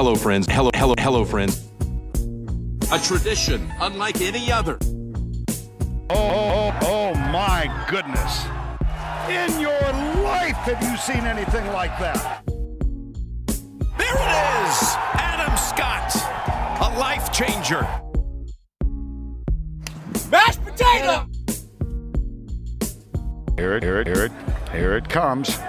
Hello, friends. Hello, friends. A tradition unlike any other. Oh, my goodness. In your life, have you seen anything like that? There it is! Adam Scott, a life changer. Mashed potato! Here it comes.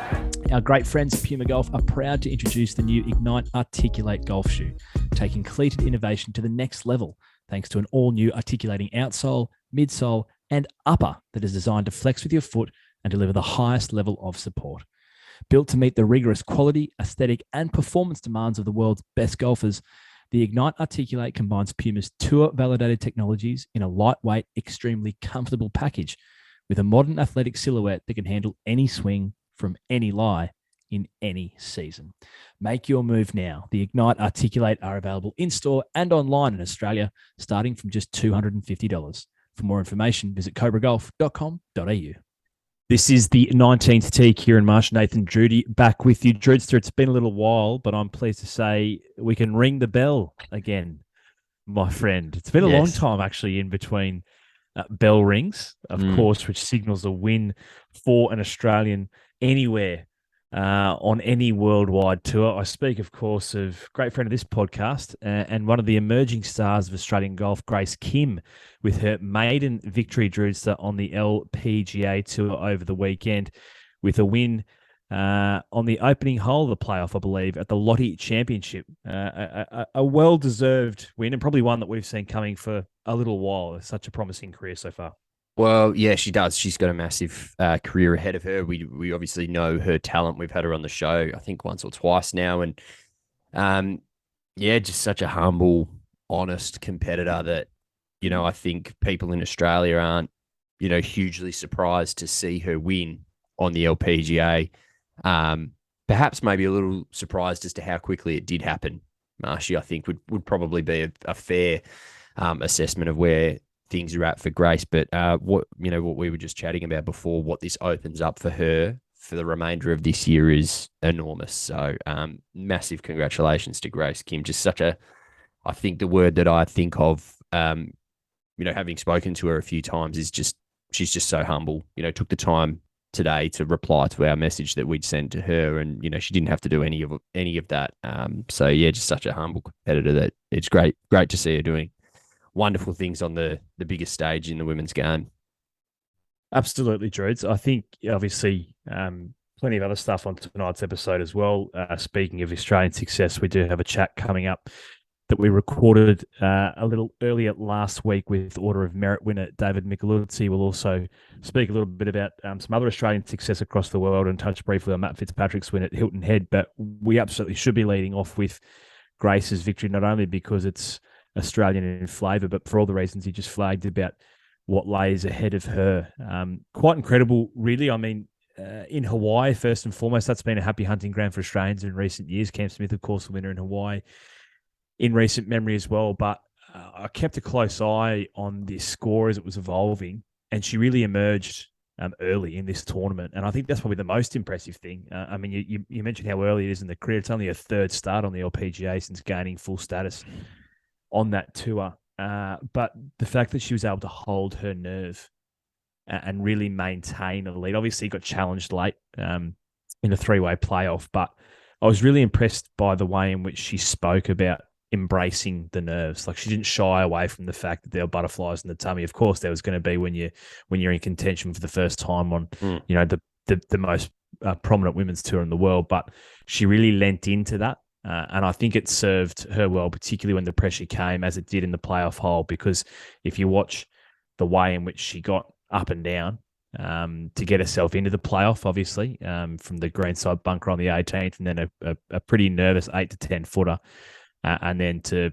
Our great friends at Puma Golf are proud to introduce the new Ignite Articulate golf shoe, taking cleated innovation to the next level, thanks to an all-new articulating outsole, midsole, and upper that is designed to flex with your foot and deliver the highest level of support. Built to meet the rigorous quality, aesthetic, and performance demands of the world's best golfers, the Ignite Articulate combines Puma's tour-validated technologies in a lightweight, extremely comfortable package with a modern athletic silhouette that can handle any swing from any lie in any season. Make your move now. The Ignite Articulate are available in-store and online in Australia, starting from just $250. For more information, visit cobragolf.com.au. This is the 19th tee. Kieran Marsh, Nathan Drudy back with you. Drudster, it's been a little while, but I'm pleased to say we can ring the bell again, my friend. It's been a long time, actually, in between bell rings, of course, which signals a win for an Australian anywhere on any worldwide tour. I speak, of course, of a great friend of this podcast and one of the emerging stars of Australian golf, Grace Kim, with her maiden victory, Drewster, on the LPGA Tour over the weekend, with a win on the opening hole of the playoff, I believe, at the Lottie Championship. A well-deserved win, and probably one that we've seen coming for a little while. It's such a promising career so far. Well, yeah, she does. She's got a massive career ahead of her. We obviously know her talent. We've had her on the show, I think, once or twice now. And, just such a humble, honest competitor that, I think people in Australia aren't, hugely surprised to see her win on the LPGA. Perhaps maybe a little surprised as to how quickly it did happen. Marshy, I think, would probably be a fair assessment of where things are at for Grace. But what we were just chatting about before, what this opens up for her for the remainder of this year is enormous. So massive congratulations to Grace Kim. Just I think the word that I think of, having spoken to her a few times is she's just so humble. Took the time today to reply to our message that we'd sent to her, and she didn't have to do any of that. Just such a humble competitor that it's great to see her doing wonderful things on the biggest stage in the women's game. Absolutely, Drews. I think, obviously, plenty of other stuff on tonight's episode as well. Speaking of Australian success, we do have a chat coming up that we recorded a little earlier last week with Order of Merit winner David Micheluzzi. We'll also speak a little bit about some other Australian success across the world and touch briefly on Matt Fitzpatrick's win at Hilton Head. But we absolutely should be leading off with Grace's victory, not only because it's Australian in flavour, but for all the reasons he just flagged about what lays ahead of her. Quite incredible, really. I mean, in Hawaii, first and foremost, that's been a happy hunting ground for Australians in recent years. Cam Smith, of course, the winner in Hawaii in recent memory as well. But I kept a close eye on this score as it was evolving, and she really emerged early in this tournament. And I think that's probably the most impressive thing. I mean, you mentioned how early it is in the career. It's only her third start on the LPGA since gaining full status on that tour. But the fact that she was able to hold her nerve and really maintain a lead, obviously got challenged late in a three-way playoff, but I was really impressed by the way in which she spoke about embracing the nerves. Like, she didn't shy away from the fact that there were butterflies in the tummy. Of course, there was going to be when you're in contention for the first time on the most prominent women's tour in the world, but she really lent into that. And I think it served her well, particularly when the pressure came, as it did in the playoff hole, because if you watch the way in which she got up and down to get herself into the playoff, obviously, from the greenside bunker on the 18th, and then a pretty nervous 8 to 10 footer, and then to,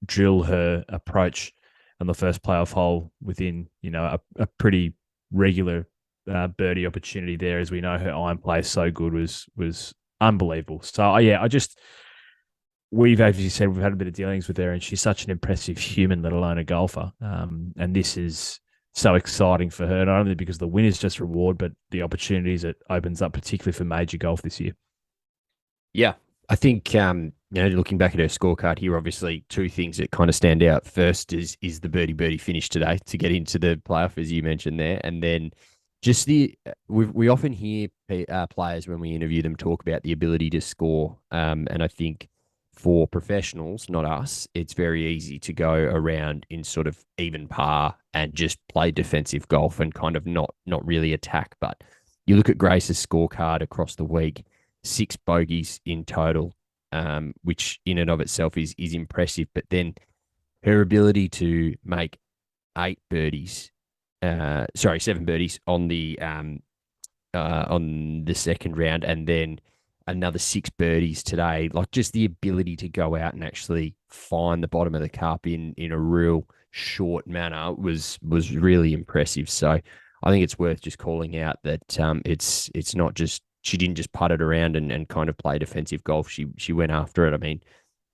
drill her approach on the first playoff hole within, a pretty regular birdie opportunity there. As we know, her iron play is so good, was unbelievable. So, we've, as you said, we've had a bit of dealings with her, and she's such an impressive human, let alone a golfer. And this is so exciting for her, not only because the win is just reward, but the opportunities it opens up, particularly for major golf this year. Yeah, I think looking back at her scorecard here, obviously two things that kind of stand out. First is the birdie finish today to get into the playoff, as you mentioned there, and then just we often hear players when we interview them talk about the ability to score, and I think for professionals, not us, it's very easy to go around in sort of even par and just play defensive golf and kind of not really attack. But you look at Grace's scorecard across the week, 6 bogeys in total, which in and of itself is impressive. But then her ability to make 7 birdies on the second round, and then another 6 birdies today. Like, just the ability to go out and actually find the bottom of the cup in a real short manner was really impressive. So I think it's worth just calling out that it's not just, she didn't just putt it around and kind of play defensive golf. She went after it. I mean,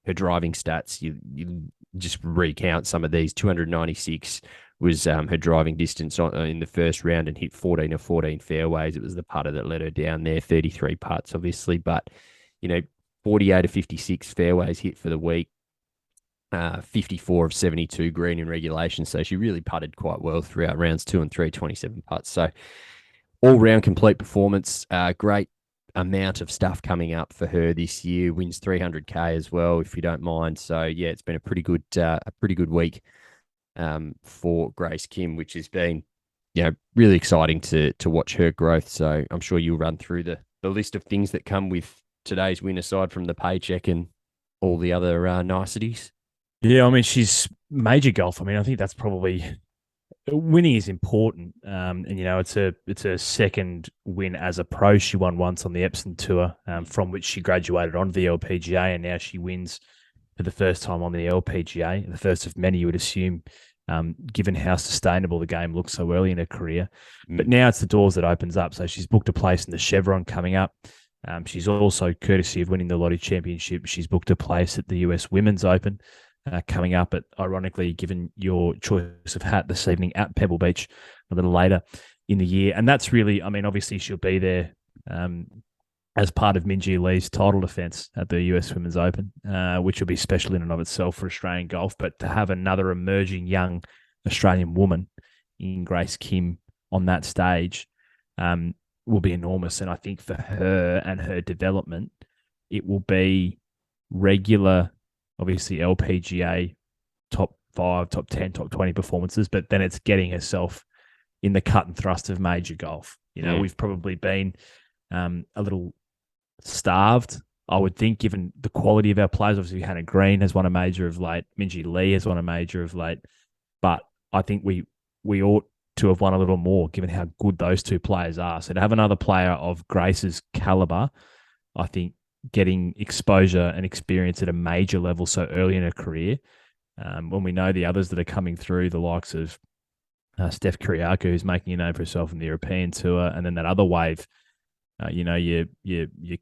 her driving stats, you just recount some of these. 296 was her driving distance in the first round, and hit 14 of 14 fairways. It was the putter that let her down there. 33 putts, obviously, but 48 of 56 fairways hit for the week. 54 of 72 green in regulation. So she really putted quite well throughout rounds 2 and 3, 27 putts. So all round complete performance. Great amount of stuff coming up for her this year. Wins 300k as well, if you don't mind. So yeah, it's been a pretty good week for Grace Kim, which has been really exciting to watch her growth. So I'm sure you'll run through the list of things that come with today's win, aside from the paycheck and all the other niceties. Yeah, I mean, she's major golf. I mean, I think that's probably, winning is important. And it's a second win as a pro. She won once on the Epsom Tour, from which she graduated onto the LPGA, and now she wins for the first time on the LPGA, the first of many, you would assume, given how sustainable the game looks so early in her career. But now it's the doors that opens up. So she's booked a place in the Chevron coming up. She's also, courtesy of winning the Lottie Championship, she's booked a place at the US Women's Open coming up at, ironically, given your choice of hat this evening, at Pebble Beach a little later in the year. And that's really, I mean, obviously she'll be there as part of Minjee Lee's title defence at the US Women's Open, which will be special in and of itself for Australian golf. But to have another emerging young Australian woman in Grace Kim on that stage will be enormous. And I think for her and her development, it will be regular, obviously LPGA top 5, top 10, top 20 performances, but then it's getting herself in the cut and thrust of major golf. We've probably been a little starved, I would think, given the quality of our players. Obviously, Hannah Green has won a major of late. Minjee Lee has won a major of late. But I think we ought to have won a little more, given how good those two players are. So to have another player of Grace's caliber, I think getting exposure and experience at a major level so early in her career, when we know the others that are coming through, the likes of Steph Kyriakou, who's making a name for herself in the European Tour, and then that other wave, your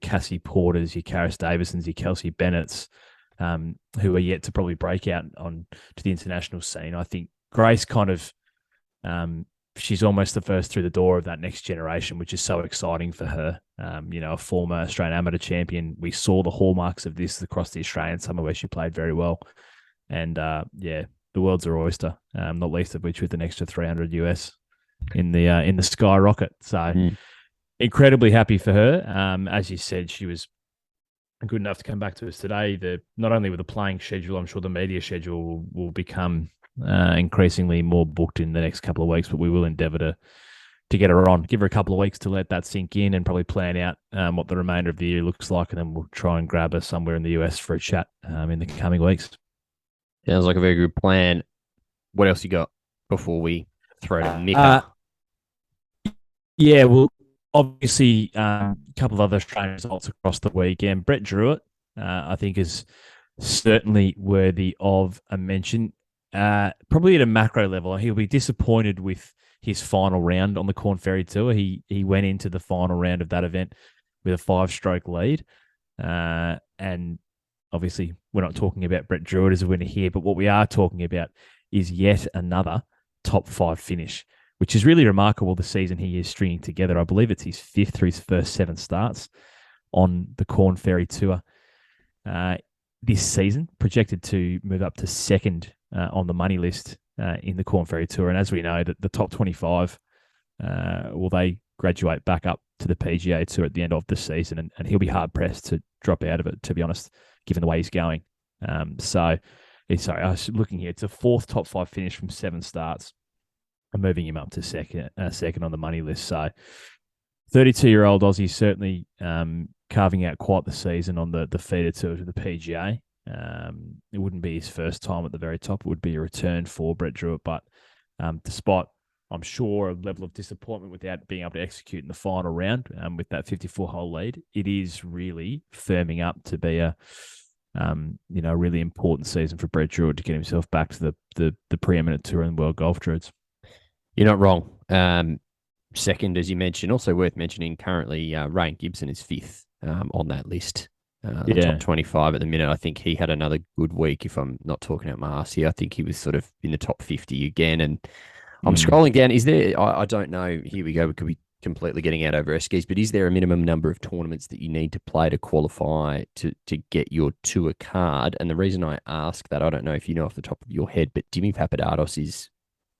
Cassie Porters, your Karis Davisons, your Kelsey Bennetts, who are yet to probably break out on to the international scene. I think Grace kind of, she's almost the first through the door of that next generation, which is so exciting for her. A former Australian amateur champion. We saw the hallmarks of this across the Australian summer, where she played very well. And the world's her oyster, not least of which with an extra 300 US in the skyrocket. So incredibly happy for her. As you said, she was good enough to come back to us today. Not only with the playing schedule, I'm sure the media schedule will become increasingly more booked in the next couple of weeks, but we will endeavour to get her on, give her a couple of weeks to let that sink in, and probably plan out what the remainder of the year looks like, and then we'll try and grab her somewhere in the US for a chat in the coming weeks. Sounds like a very good plan. What else you got before we throw to Mika? Yeah, well, obviously, a couple of other Australian results across the weekend. Brett Druitt, I think, is certainly worthy of a mention. Probably at a macro level, he'll be disappointed with his final round on the Corn Ferry Tour. He went into the final round of that event with a 5-stroke lead. And obviously, we're not talking about Brett Druitt as a winner here, but what we are talking about is yet another top 5 finish, which is really remarkable, the season he is stringing together. I believe it's his 5th through his first 7 starts on the Corn Ferry Tour. this season, projected to move up to second on the money list in the Corn Ferry Tour. And as we know, that the top 25, they graduate back up to the PGA Tour at the end of the season, and he'll be hard pressed to drop out of it, to be honest, given the way he's going. Sorry, I was looking here. It's a fourth top 5 finish from 7 starts, and moving him up to second on the money list. So 32-year-old Aussie certainly carving out quite the season on the feeder tour to the PGA. It wouldn't be his first time at the very top. It would be a return for Brett Druitt, but despite, I'm sure, a level of disappointment without being able to execute in the final round with that 54-hole lead, it is really firming up to be a really important season for Brett Druitt to get himself back to the preeminent tour in world golf, Druids. You're not wrong. Second, as you mentioned, also worth mentioning, currently Ryan Gibson is 5th on that list. The top 25 at the minute. I think he had another good week, if I'm not talking out my ass here. I think he was sort of in the top 50 again. And I'm scrolling down. Is there, I don't know, here we go, we could be completely getting out over our skis, but is there a minimum number of tournaments that you need to play to qualify to get your tour card? And the reason I ask that, I don't know if you know off the top of your head, but Jimmy Papadopoulos is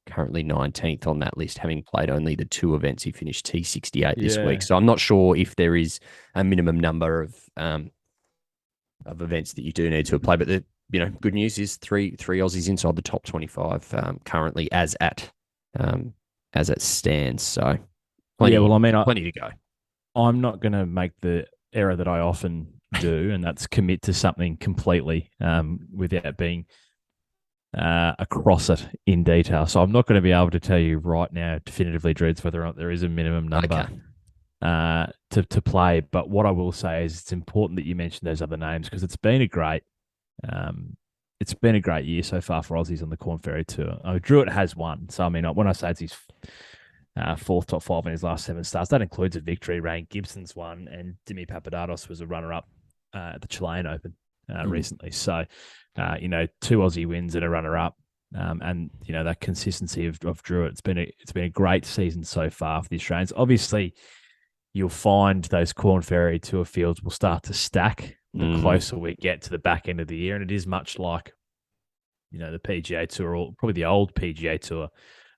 currently 19th on that list, having played only the 2 events. He finished T68 this week. So I'm not sure if there is a minimum number of events that you do need to play. But the good news is three Aussies inside the top 25 currently as it stands. So plenty to go. I'm not going to make the error that I often do, and that's commit to something completely without being across it in detail. So I'm not going to be able to tell you right now definitively, Dreads, whether or not there is a minimum number to play. But what I will say is it's important that you mention those other names, because it's been a great year so far for Aussies on the Corn Ferry Tour. Druitt has won. So I mean, when I say it's his 4th top 5 in his last 7 starts, that includes a victory. Ryan Gibson's won, and Jimmy Papadopoulos was a runner-up at the Chilean Open recently. So 2 Aussie wins and a runner-up, and that consistency of Druitt. It's been a great season so far for the Australians. Obviously, you'll find those Corn Ferry Tour fields will start to stack the closer we get to the back end of the year, and it is much like the PGA Tour, or probably the old PGA Tour,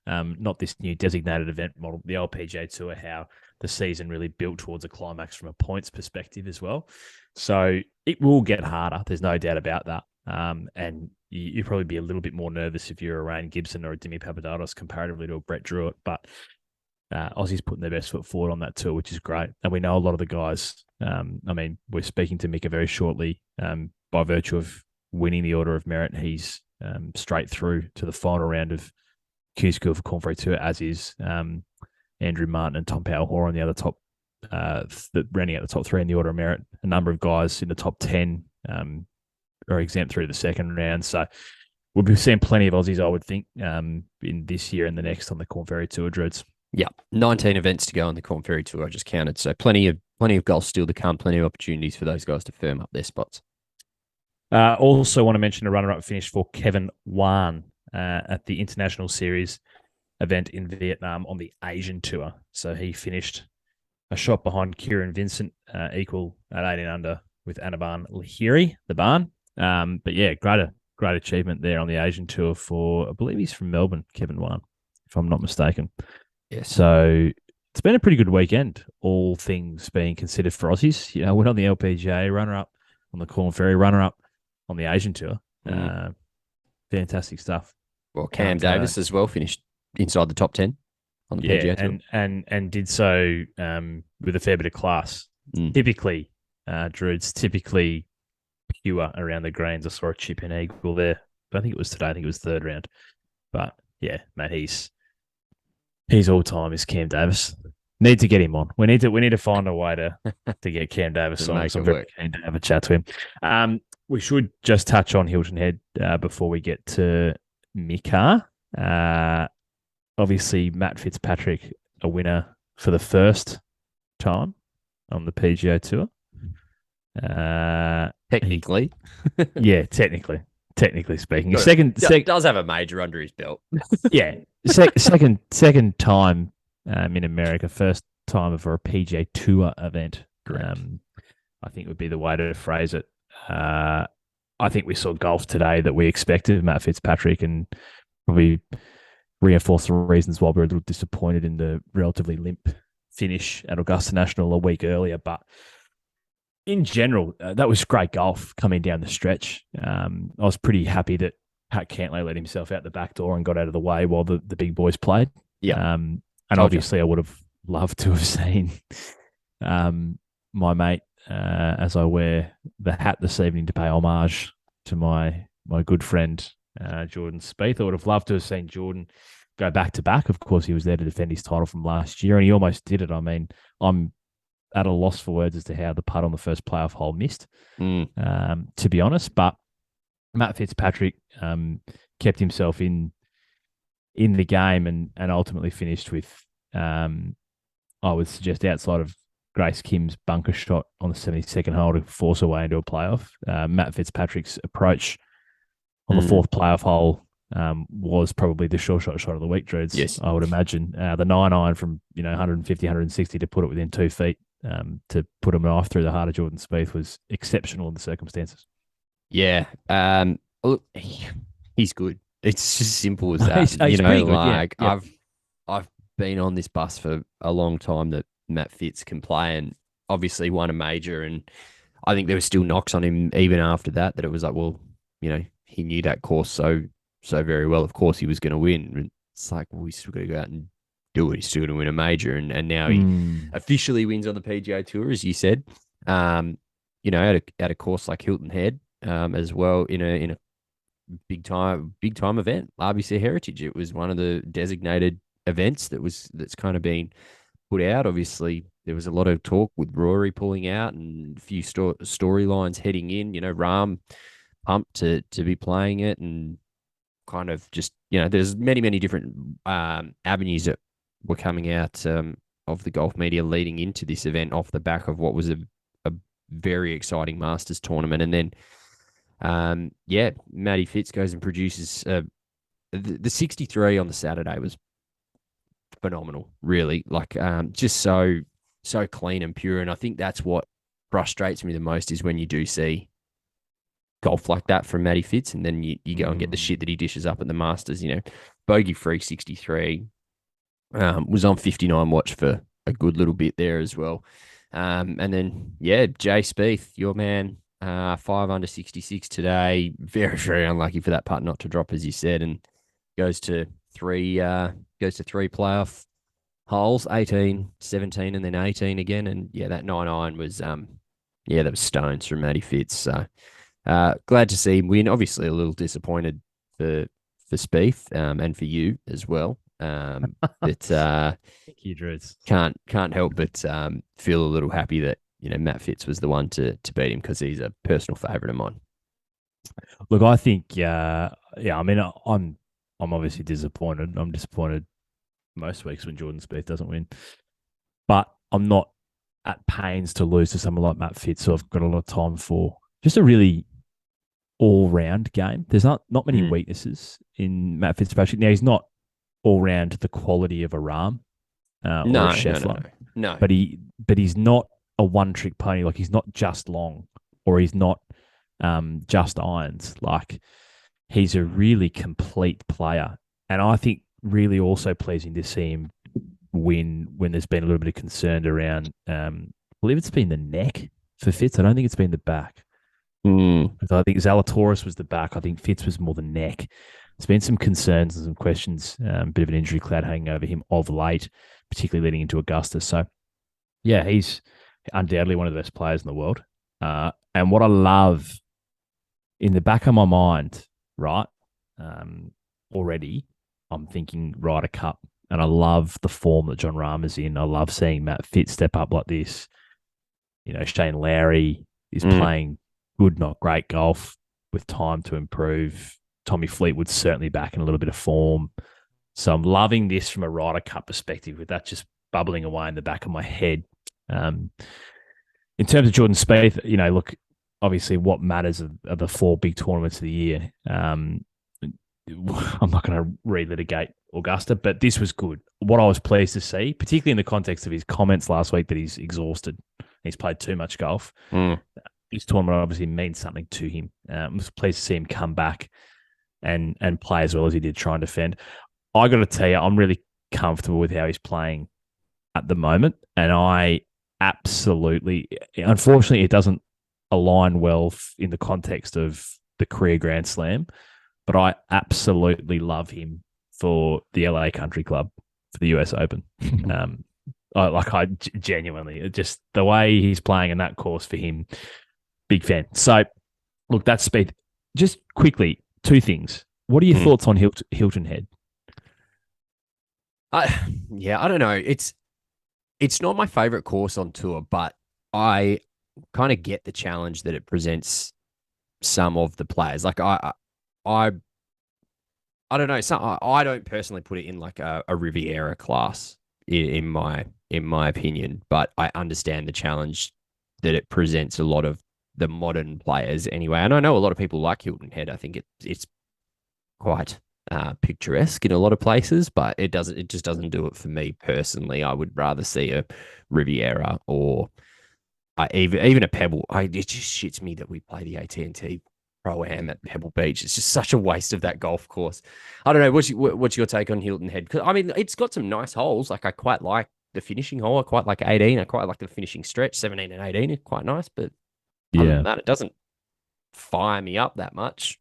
not this new designated event model, the old PGA Tour, how the season really built towards a climax from a points perspective as well. So it will get harder. There's no doubt about that. And you'd probably be a little bit more nervous if you're a Ryan Gibson or a Jimmy Papadopoulos comparatively to a Brett Druitt. But Aussies putting their best foot forward on that tour, which is great. And we know a lot of the guys. We're speaking to Mika very shortly. By virtue of winning the Order of Merit, he's straight through to the final round of Q School for Corn Ferry Tour, as is Andrew Martin and Tom Powell-Hoare on the other top, rounding out the top 3 in the Order of Merit. A number of guys in the top 10 are exempt through the second round. So we'll be seeing plenty of Aussies, I would think, in this year and the next on the Corn Ferry Tour, Dreads. Yeah, 19 events to go on the Corn Ferry Tour, I just counted. So plenty of golf still to come, plenty of opportunities for those guys to firm up their spots. Also want to mention a runner-up finish for Kevin Wan at the International Series event in Vietnam on the Asian Tour. So he finished a shot behind Kieran Vincent, equal at 18 under with Anaban Lahiri, the barn. But yeah, great achievement there on the Asian Tour for, I believe he's from Melbourne, Kevin Wan, if I'm not mistaken. Yes. So it's been a pretty good weekend, all things being considered for Aussies. Went on the LPGA, runner-up on the Corn Ferry, runner-up on the Asian Tour. Fantastic stuff. Well, Cam Davis as well finished inside the top 10 on the PGA Tour. And did so with a fair bit of class. Typically, Druid's typically pure around the greens. I saw a chip in eagle there. But I think it was today. I think it was 3rd round. But yeah, mate, he's all time is Cam Davis. Need to get him on. We need to find a way to get Cam Davis on. So I'm very keen to have a chat to him. We should just touch on Hilton Head before we get to Mika. Obviously, Matt Fitzpatrick, a winner for the first time on the PGA Tour. Technically. Yeah, technically speaking. Does have a major under his belt. Yeah. Second time in America, first time for a PGA Tour event. I think would be the way to phrase it. I think we saw golf today that we expected Matt Fitzpatrick, and probably reinforced the reasons why we were a little disappointed in the relatively limp finish at Augusta National a week earlier. But in general, that was great golf coming down the stretch. I was pretty happy that Pat Cantlay let himself out the back door and got out of the way while the big boys played. Yeah. And obviously, I would have loved to have seen my mate, as I wear the hat this evening, to pay homage to my good friend, Jordan Spieth. I would have loved to have seen Jordan go back to back. Of course, he was there to defend his title from last year, and he almost did it. I mean, I'm at a loss for words as to how the putt on the first playoff hole missed, to be honest. But Matt Fitzpatrick kept himself in the game and ultimately finished with, I would suggest, outside of Grace Kim's bunker shot on the 72nd hole to force her way into a playoff, Matt Fitzpatrick's approach on the fourth playoff hole was probably the short shot of the week, Drews. Yes. I would imagine. The 9-iron from 150, 160 to put it within 2 feet, to put a knife through the heart of Jordan Spieth was exceptional in the circumstances. Yeah. Look, he's good. It's just simple as that. He's pretty good, yeah. I've been on this bus for a long time that Matt Fitz can play, and obviously won a major, and I think there were still knocks on him even after that it was like, well, he knew that course so very well. Of course he was going to win. And it's like, well, he's still got to go out and do it. He's still going to win a major, and now he officially wins on the PGA Tour, as you said. At a course like Hilton Head, as well, in a big time event, RBC Heritage. It was one of the designated events that's kind of been put out. Obviously, there was a lot of talk with Rory pulling out and a few storylines heading in. Rahm pumped to be playing it, and kind of just there's many different avenues that were coming out of the golf media leading into this event off the back of what was a very exciting Masters tournament. And then Matty Fitz goes and produces the 63 on the Saturday was phenomenal, really. Like, just so clean and pure. And I think that's what frustrates me the most, is when you do see golf like that from Matty Fitz, and then you go and get the shit that he dishes up at the Masters. Bogey-free 63, was on 59 watch for a good little bit there as well. And then, Jay Spieth, your man, 5 under 66 today. Very, very unlucky for that putt not to drop, as you said, and goes to three playoff holes, 18, 17, and then 18 again. And that 9-iron was, that was stones from Matty Fitz. So glad to see him win. Obviously, a little disappointed for Spieth, and for you as well. But Thank you, Drews. Can't help but feel a little happy that Matt Fitz was the one to beat him, because he's a personal favourite of mine. Look, I think, I mean, I'm obviously disappointed. I'm disappointed most weeks when Jordan Spieth doesn't win, but I'm not at pains to lose to someone like Matt Fitz, so I've got a lot of time for just a really all-round game. There's not many weaknesses in Matt Fitzpatrick. Now, he's not all-round the quality of a Rahm or a Scheffler. No. But he's not a one-trick pony. Like, he's not just long, or he's not just irons. Like, he's a really complete player. And I think really also pleasing to see him win when there's been a little bit of concern around, I believe it's been the neck for Fitz. I don't think it's been the back. I think Zalatoris was the back. I think Fitz was more the neck. There's been some concerns and some questions, a bit of an injury cloud hanging over him of late, particularly leading into Augusta. So, he's undoubtedly one of the best players in the world. And what I love in the back of my mind, right, already, I'm thinking Ryder Cup. And I love the form that Jon Rahm is in. I love seeing Matt Fitz step up like this. Shane Lowry is playing good, not great golf with time to improve. Tommy Fleetwood's certainly back in a little bit of form. So I'm loving this from a Ryder Cup perspective, with that just bubbling away in the back of my head. In terms of Jordan Spieth, look, obviously what matters are the 4 big tournaments of the year. I'm not going to relitigate Augusta, but this was good. What I was pleased to see, particularly in the context of his comments last week that he's exhausted, he's played too much golf. this tournament obviously means something to him. I was pleased to see him come back and play as well as he did, try and defend. I got to tell you, I'm really comfortable with how he's playing at the moment, and I absolutely, unfortunately, it doesn't align well in the context of the career Grand Slam, but I absolutely love him for the LA Country Club for the US Open. I genuinely, just the way he's playing in that course for him, big fan. So, look, that's Spieth. Just quickly, two things. What are your thoughts on Hilton Head? I don't know. It's not my favorite course on tour, but I kind of get the challenge that it presents some of the players. Like I don't know. I don't personally put it in like a Riviera class in my opinion, but I understand the challenge that it presents a lot of the modern players anyway. And I know a lot of people like Hilton Head. I think it's quite picturesque in a lot of places, but it just doesn't do it for me personally. I would rather see a Riviera or even a Pebble. It just shits me that we play the AT&T Pro-Am at Pebble Beach. It's just such a waste of that golf course. I don't know. What's your take on Hilton Head? Because I mean, it's got some nice holes. Like I quite like the finishing hole. I quite like 18. I quite like the finishing stretch. 17 and 18 are quite nice, but other than that, it doesn't fire me up that much.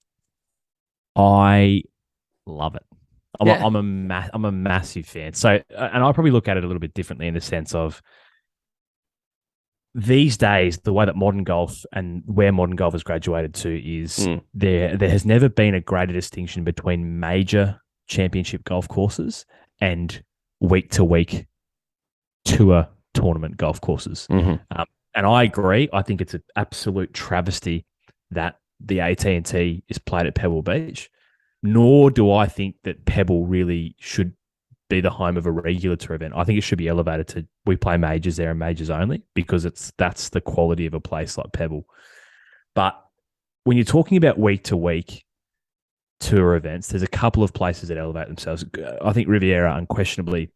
I love it. I'm a massive fan. So, and I probably look at it a little bit differently in the sense of these days, the way that modern golf and where modern golf has graduated to is there has never been a greater distinction between major championship golf courses and week to week tour tournament golf courses. And I agree. I think it's an absolute travesty that the AT&T is played at Pebble Beach. Nor do I think that Pebble really should be the home of a regular tour event. I think it should be elevated to we play majors there and majors only because that's the quality of a place like Pebble. But when you're talking about week to week tour events, there's a couple of places that elevate themselves. I think Riviera unquestionably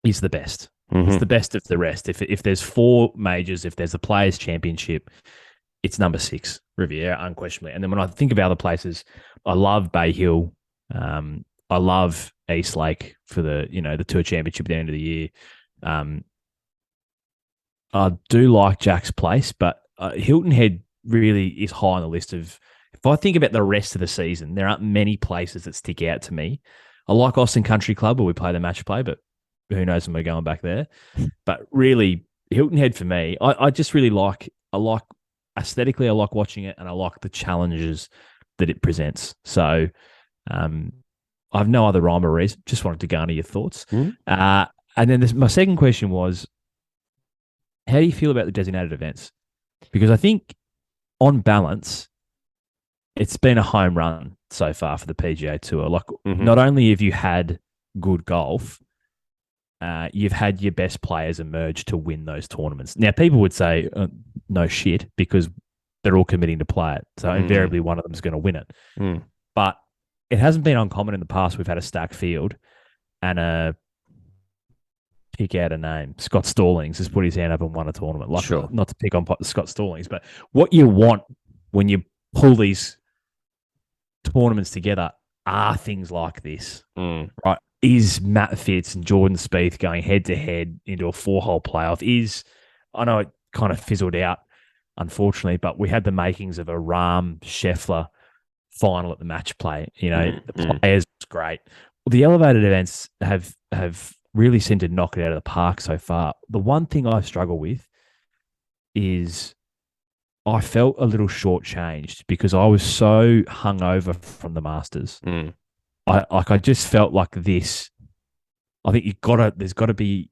is the best. It's the best of the rest. If there's four majors, if there's a Players Championship, it's number 6, Riviera, unquestionably. And then when I think of other places, I love Bay Hill. I love East Lake for the Tour Championship at the end of the year. I do like Jack's Place, but Hilton Head really is high on the list of. If I think about the rest of the season, there aren't many places that stick out to me. I like Austin Country Club where we play the match play, but who knows when we're going back there. But really, Hilton Head for me, I just really like. I like aesthetically, I like watching it, and I like the challenges that it presents. So, I have no other rhyme or reason. Just wanted to garner your thoughts. And then my second question was, how do you feel about the designated events? Because I think, on balance, it's been a home run so far for the PGA Tour. Like, not only have you had good golf, you've had your best players emerge to win those tournaments. Now, people would say, no shit, because they're all committing to play it. So invariably one of them is going to win it. But it hasn't been uncommon in the past. We've had a stacked field and pick out a name. Scott Stallings has put his hand up and won a tournament. Like, not to pick on Scott Stallings, but what you want when you pull these tournaments together are things like this, right? Is Matt Fitz and Jordan Spieth going head to head into a 4-hole playoff? I know it kind of fizzled out, unfortunately, but we had the makings of a Rahm Scheffler final at the match play. The players great. Well, the elevated events have really seemed to knock it out of the park so far. The one thing I struggle with is I felt a little shortchanged because I was so hungover from the Masters. I just felt like this. I think there's got to be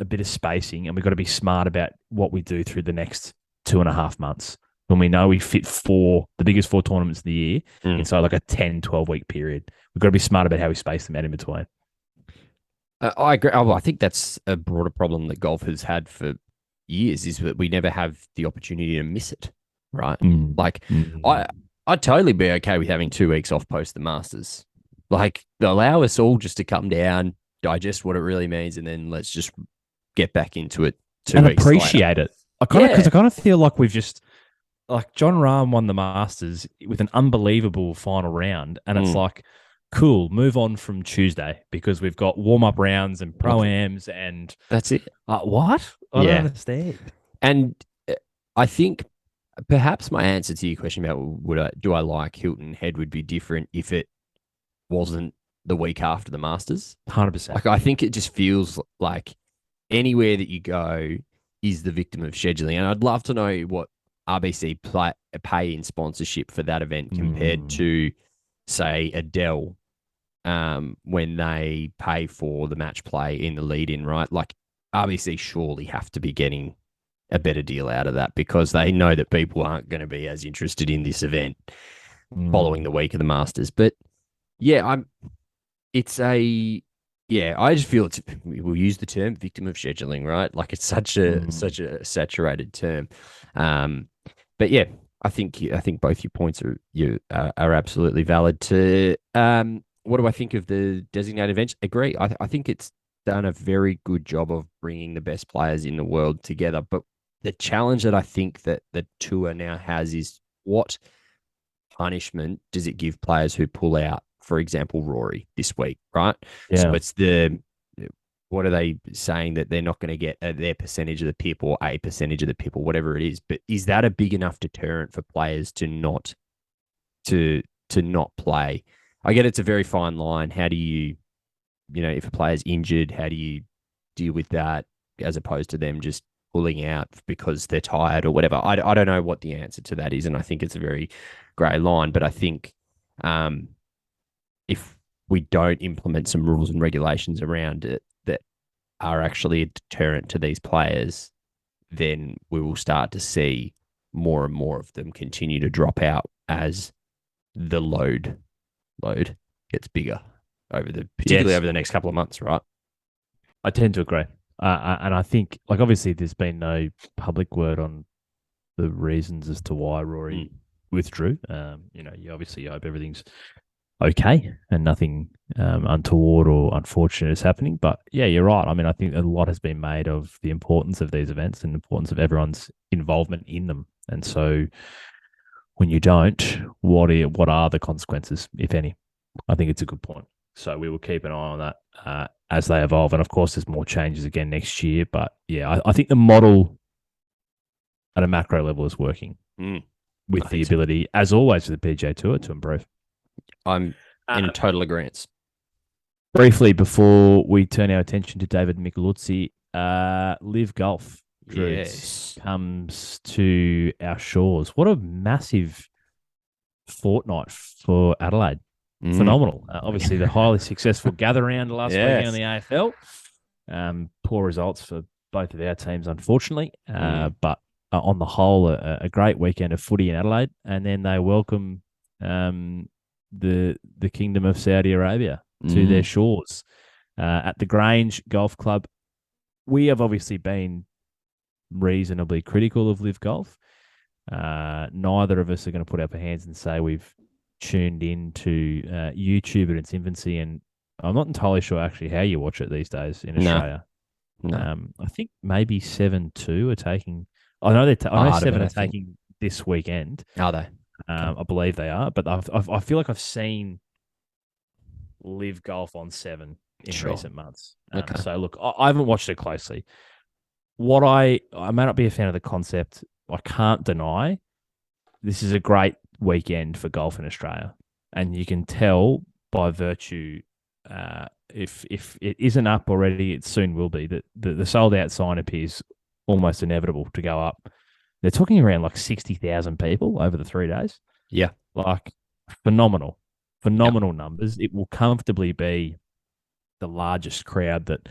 a bit of spacing, and we've got to be smart about what we do through the next 2.5 months when we know we fit the biggest 4 tournaments of the year inside like a 10, 12-week period. We've got to be smart about how we space them out in between. I agree. I think that's a broader problem that golf has had for years is that we never have the opportunity to miss it, right? I'd totally be okay with having 2 weeks off post the Masters. Like, allow us all just to come down, digest what it really means, and then let's just get back into it 2 weeks appreciate later. it. Because I kind of feel like we've just like Jon Rahm won the Masters with an unbelievable final round, and it's like, cool, move on from Tuesday because we've got warm-up rounds and pro-ams and That's it. what? I don't understand. And I think perhaps my answer to your question about do I like Hilton Head would be different if it wasn't the week after the Masters. 100%. Like, I think it just feels like anywhere that you go is the victim of scheduling. And I'd love to know what RBC pay in sponsorship for that event compared to, say, Adele, when they pay for the match play in the lead-in, right? Like, RBC surely have to be getting a better deal out of that because they know that people aren't going to be as interested in this event following the week of the Masters. But yeah, I just feel we'll use the term victim of scheduling, right? Like, it's such a saturated term. But yeah, I think both your points are absolutely valid. What do I think of the designated events? Agree. I think it's done a very good job of bringing the best players in the world together. But the challenge that I think that the tour now has is what punishment does it give players who pull out? For example, Rory this week, right? Yeah. So it's what are they saying that they're not going to get their percentage of the PIP or a percentage of the PIP or whatever it is? But is that a big enough deterrent for players to not play? I get it's a very fine line. How do you if a player's injured, how do you deal with that as opposed to them just pulling out because they're tired or whatever? I don't know what the answer to that is, and I think it's a very grey line. But I think if we don't implement some rules and regulations around it that are actually a deterrent to these players, then we will start to see more and more of them continue to drop out as the load gets bigger particularly over the next couple of months, right? I tend to agree. And I think, like, obviously there's been no public word on the reasons as to why Rory withdrew. You obviously hope everything's okay and nothing untoward or unfortunate is happening. But yeah, you're right. I mean, I think a lot has been made of the importance of these events and the importance of everyone's involvement in them. And so when you don't, what are the consequences, if any? I think it's a good point. So we will keep an eye on that as they evolve. And of course, there's more changes again next year. But yeah, I think the model at a macro level is working with the ability, as always, for the PGA Tour to improve. I'm in total agreement. Briefly, before we turn our attention to David Micheluzzi, Live Golf comes to our shores. What a massive fortnight for Adelaide. Phenomenal. Obviously, the highly successful gather round last weekend in the AFL. Poor results for both of our teams, unfortunately. But on the whole, a great weekend of footy in Adelaide. And then they welcome the Kingdom of Saudi Arabia to their shores at the Grange Golf Club. We have obviously been reasonably critical of Live Golf. Neither of us are going to put up our hands and say we've tuned into YouTube in its infancy, and I'm not entirely sure actually how you watch it these days in Australia. No. I think maybe 7-2 are taking. I know I know 7 are taking this weekend. Are they? I believe they are, but I feel like I've seen Live Golf on 7 in recent months. So look, I haven't watched it closely. What I may not be a fan of the concept. I can't deny this is a great weekend for golf in Australia, and you can tell by virtue, if it isn't up already, it soon will be. That the sold out sign appears almost inevitable to go up. They're talking around like 60,000 people over the 3 days. Yeah, like phenomenal numbers. It will comfortably be the largest crowd that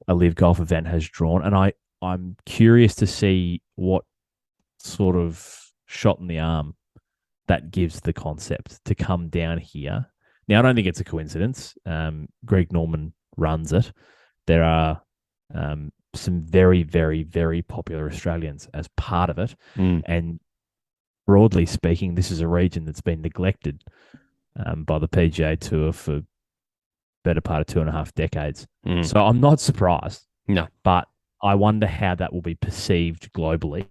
a Live Golf event has drawn, and I'm curious to see what sort of shot in the arm that gives the concept to come down here. Now, I don't think it's a coincidence. Greg Norman runs it. There are some very, very, very popular Australians as part of it. And broadly speaking, this is a region that's been neglected by the PGA Tour for better part of 2.5 decades. So I'm not surprised. No. But I wonder how that will be perceived globally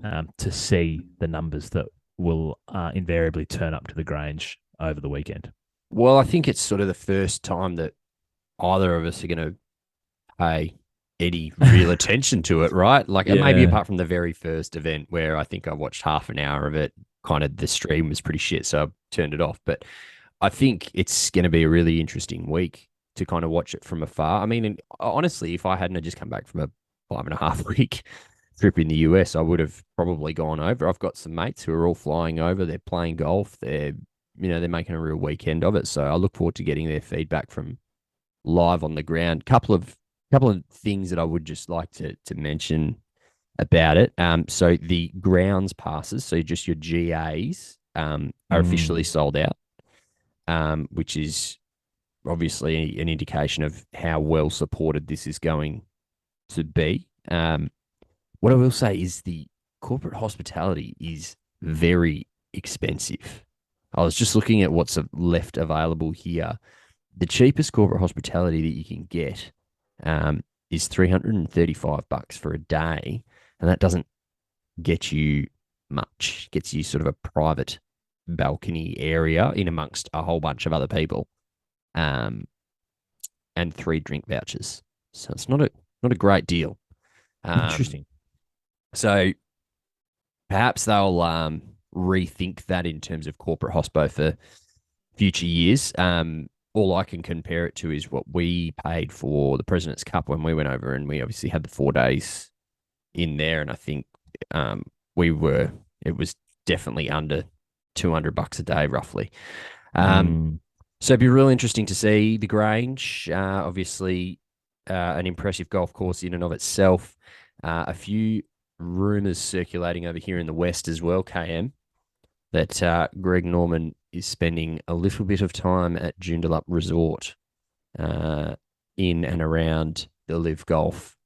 to see the numbers that will invariably turn up to the Grange over the weekend. Well, I think it's sort of the first time that either of us are going to pay any real attention to it, right? Like maybe apart from the very first event where I think I watched half an hour of it, kind of the stream was pretty shit, so I turned it off. But I think it's going to be a really interesting week to kind of watch it from afar. I mean, honestly, if I hadn't have just come back from a 5.5 week trip in the US, I would have probably gone over. I've got some mates who are all flying over. They're playing golf. They're making a real weekend of it. So I look forward to getting their feedback from live on the ground. Couple of things that I would just like to mention about it. So the grounds passes, so just your GAs, are officially sold out, which is obviously an indication of how well supported this is going to be. What I will say is the corporate hospitality is very expensive. I was just looking at what's left available here. The cheapest corporate hospitality that you can get is $335 for a day, and that doesn't get you much. It gets you sort of a private balcony area in amongst a whole bunch of other people, and 3 drink vouchers. So it's not a great deal. Interesting. So perhaps they'll rethink that in terms of corporate hospo for future years. All I can compare it to is what we paid for the President's Cup when we went over, and we obviously had the 4 days in there, and I think it was definitely under $200 a day, roughly. So it'd be real interesting to see the Grange. Obviously, an impressive golf course in and of itself. A few rumours circulating over here in the West as well, KM, that Greg Norman is spending a little bit of time at Joondalup Resort in and around the Live Golf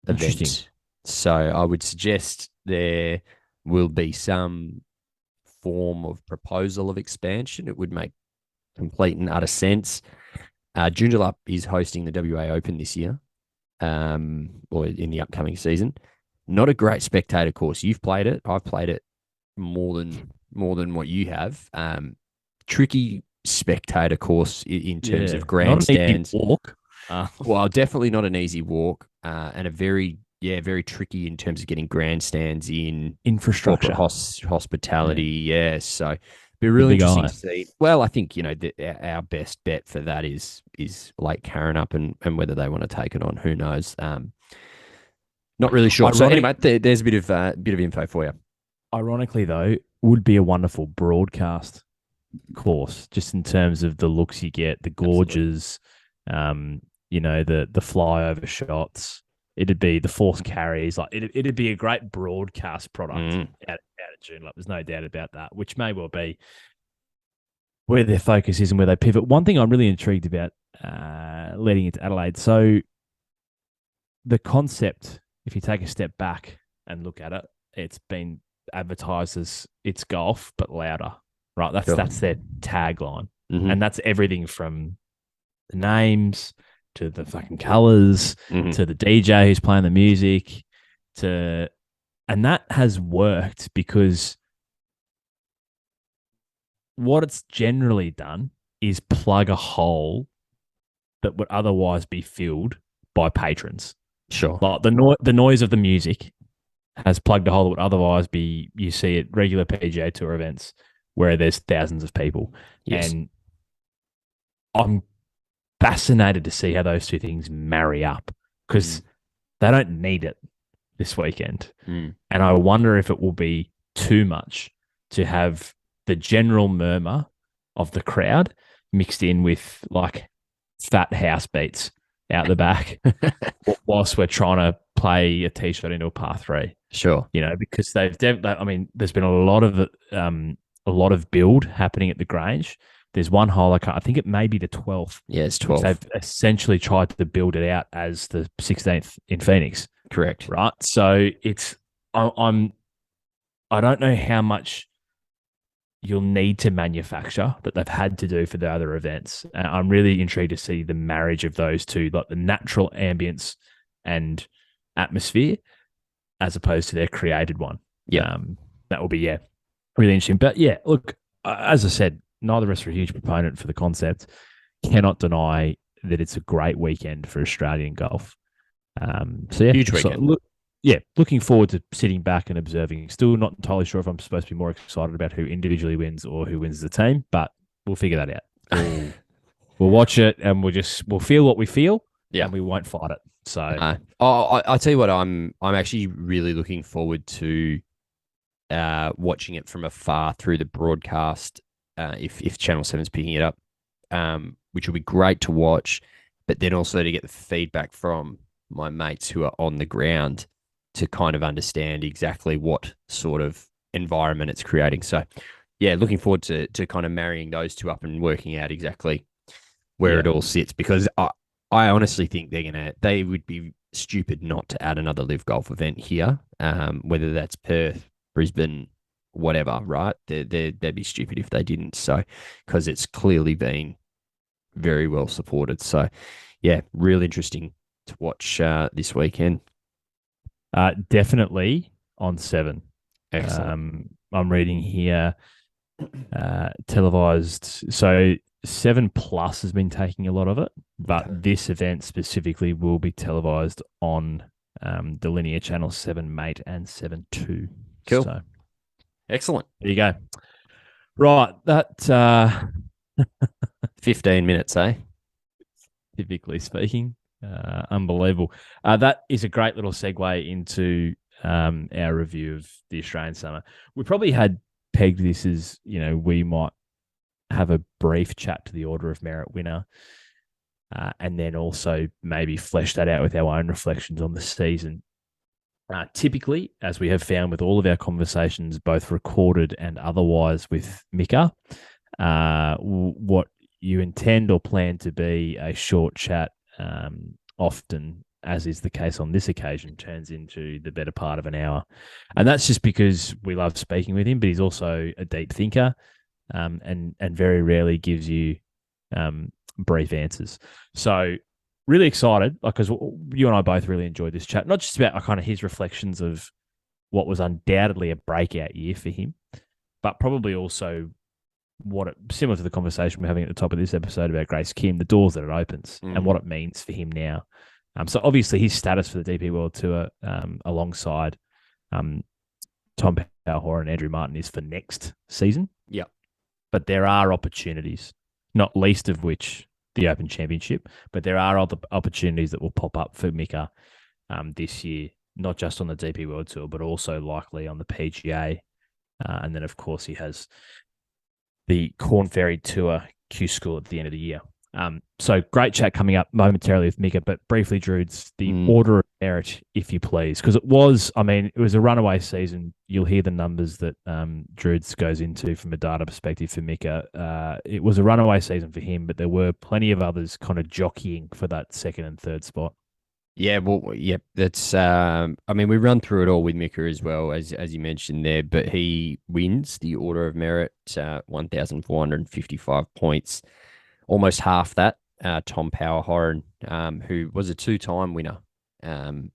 event. So I would suggest there will be some form of proposal of expansion. It would make complete and utter sense. Joondalup is hosting the WA Open this year, or in the upcoming season. Not a great spectator course. You've played it. I've played it more than what you have. Tricky spectator course in terms of grandstands. Not an easy walk. Well, definitely not an easy walk, and a very tricky in terms of getting grandstands in Infrastructure, hospitality. Yeah, so be really interesting to see. Well, I think our best bet for that is Lake Karrinyup, and whether they want to take it on, who knows. Not really sure. So anyway, there's a bit of info for you. Ironically, though, would be a wonderful broadcast course, just in terms of the looks you get, the gorges, the flyover shots. It'd be the forced carries. Like it'd be a great broadcast product out of Joondalup. There's no doubt about that, which may well be where their focus is and where they pivot. One thing I'm really intrigued about leading into Adelaide. So the concept, if you take a step back and look at it, it's been advertised as it's golf but louder, right? That's their tagline, and that's everything from the names to the fucking colors to the DJ who's playing the music, and that has worked because what it's generally done is plug a hole that would otherwise be filled by patrons. Sure. Like the noise of the music has plugged a hole that would otherwise be, you see at regular PGA Tour events where there's thousands of people. Yes. And I'm fascinated to see how those two things marry up, because they don't need it this weekend. And I wonder if it will be too much to have the general murmur of the crowd mixed in with like fat house beats out the back whilst we're trying to play a tee shot into a par 3. Sure. Because there's been a lot of build happening at the Grange. There's one hole, I think it may be the 12th. Yeah, it's 12th. They've essentially tried to build it out as the 16th in Phoenix. Correct. Right. So I don't know how much you'll need to manufacture that they've had to do for the other events. And I'm really intrigued to see the marriage of those two, like the natural ambience and atmosphere, as opposed to their created one. Yeah. That will be, really interesting. But yeah, look, as I said, neither of us are a huge proponent for the concept. Cannot deny that it's a great weekend for Australian golf. So yeah, Huge weekend. Looking forward to sitting back and observing. Still not entirely sure if I'm supposed to be more excited about who individually wins or who wins the team, but we'll figure that out. We'll watch it and we'll feel what we feel, Yeah. and we won't fight it. So, I tell you what, I'm actually really looking forward to watching it from afar through the broadcast. If Channel 7's picking it up, which will be great to watch, but then also to get the feedback from my mates who are on the ground to kind of understand exactly what sort of environment it's creating. So, yeah, looking forward to kind of marrying those two up and working out exactly where it all sits, because I honestly think they would be stupid not to add another live golf event here, whether that's Perth, Brisbane, whatever, right? They'd be stupid if they didn't. So, because it's clearly been very well supported. So, yeah, real interesting to watch this weekend. definitely on 7. Excellent. I'm reading here, televised. So 7 Plus has been taking a lot of it, but this event specifically will be televised on the linear channel 7 Mate and 7 2. Cool. So, excellent. There you go. Right, that 15 minutes, eh? typically speaking, unbelievable. That is a great little segue into our review of the Australian summer. We probably had pegged this as, we might have a brief chat to the Order of Merit winner, and then also maybe flesh that out with our own reflections on the season. Typically, as we have found with all of our conversations, both recorded and otherwise with Mika, what you intend or plan to be a short chat, often, as is the case on this occasion, turns into the better part of an hour. And that's just because we love speaking with him, but he's also a deep thinker, and very rarely gives you brief answers. So really excited, because you and I both really enjoyed this chat, not just about kind of his reflections of what was undoubtedly a breakout year for him, but probably also similar to the conversation we're having at the top of this episode about Grace Kim, the doors that it opens and what it means for him now. So obviously his status for the DP World Tour, alongside Tom Power and Andrew Martin, is for next season. Yeah. But there are opportunities, not least of which the Open Championship, but there are other opportunities that will pop up for Mika this year, not just on the DP World Tour, but also likely on the PGA. And then, of course, he has the Corn Ferry Tour Q School at the end of the year. So great chat coming up momentarily with Mika, but briefly, Drudes, the Order of Merit, if you please, because it was a runaway season. You'll hear the numbers that Drudes goes into from a data perspective for Mika. It was a runaway season for him, but there were plenty of others kind of jockeying for that second and third spot. Yeah, well, yeah, that's. We run through it all with Mika as well, as you mentioned there. But he wins the Order of Merit, 1,455 points, almost half that. Tom Power Horan, who was a 2-time winner, on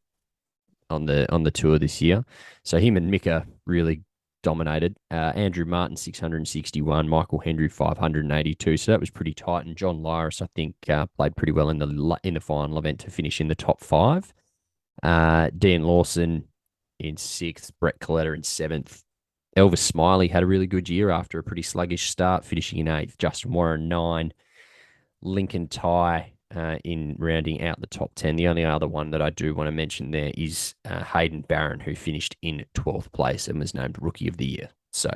the tour this year. So him and Mika really dominated. Andrew Martin 661, Michael Hendry 582. So that was pretty tight. And John Lyris, I think, played pretty well in the final event to finish in the top 5. Dean Lawson in 6th, Brett Coletta in 7th. Elvis Smiley had a really good year after a pretty sluggish start, finishing in 8th. Justin Warren 9. Lincoln Ty in rounding out the top 10. The only other one that I do want to mention there is Hayden Barron, who finished in 12th place and was named Rookie of the Year. So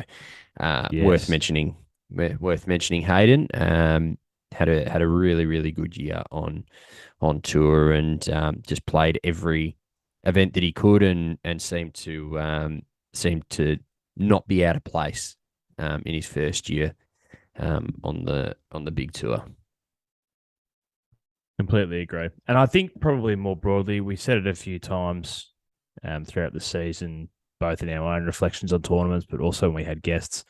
Yes. worth mentioning Hayden. Had a really, really good year on tour, and just played every event that he could, and seemed to not be out of place in his first year on the big tour. Completely agree. And I think probably more broadly, we said it a few times throughout the season, both in our own reflections on tournaments, but also when we had guests.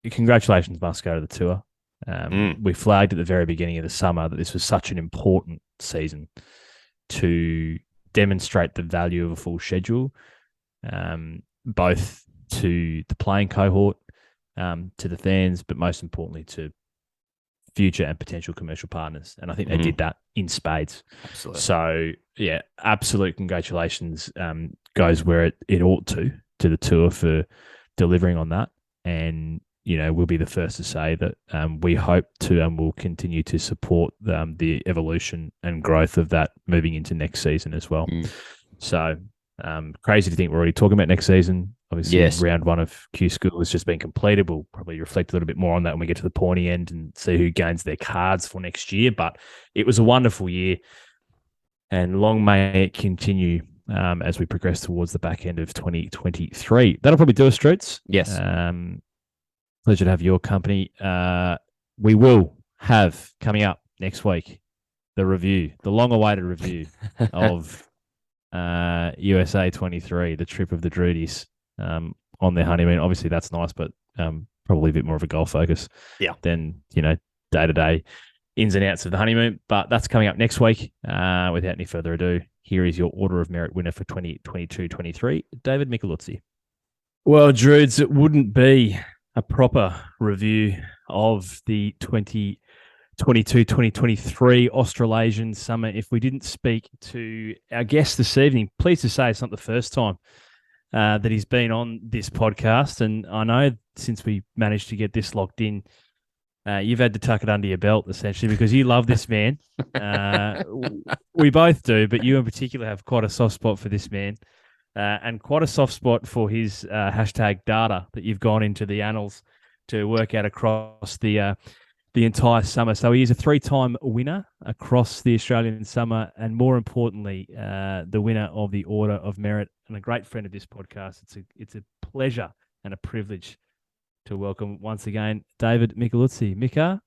Congratulations must go to the tour. We flagged at the very beginning of the summer that this was such an important season to demonstrate the value of a full schedule. both to the playing cohort, to the fans, but most importantly to future and potential commercial partners. And I think they did that in spades. Absolutely. So, yeah, absolute congratulations goes where it ought to the tour for delivering on that. And, we'll be the first to say that we hope to and will continue to support the evolution and growth of that moving into next season as well. So, crazy to think we're already talking about next season. Obviously, Yes. round one of Q School has just been completed. We'll probably reflect a little bit more on that when we get to the pointy end and see who gains their cards for next year. But it was a wonderful year, and long may it continue as we progress towards the back end of 2023. That'll probably do us, Stroots. Yes. Pleasure to have your company. We will have coming up next week the long-awaited review of USA 23, the trip of the Drudies on their honeymoon. Obviously, that's nice, but probably a bit more of a golf focus than, day-to-day ins and outs of the honeymoon. But that's coming up next week. Without any further ado, here is your Order of Merit winner for 2022-23, David Micheluzzi. Well, Druids, it wouldn't be a proper review of the 2022-2023 Australasian Summer if we didn't speak to our guest this evening. Pleased to say it's not the first time that he's been on this podcast, and I know since we managed to get this locked in, you've had to tuck it under your belt, essentially, because you love this man. We both do, but you in particular have quite a soft spot for this man. And quite a soft spot for his hashtag data that you've gone into the annals to work out across the entire summer. So he is a 3-time winner across the Australian summer, and more importantly, the winner of the Order of Merit and a great friend of this podcast. It's a pleasure and a privilege to welcome once again David Micheluzzi. Mika,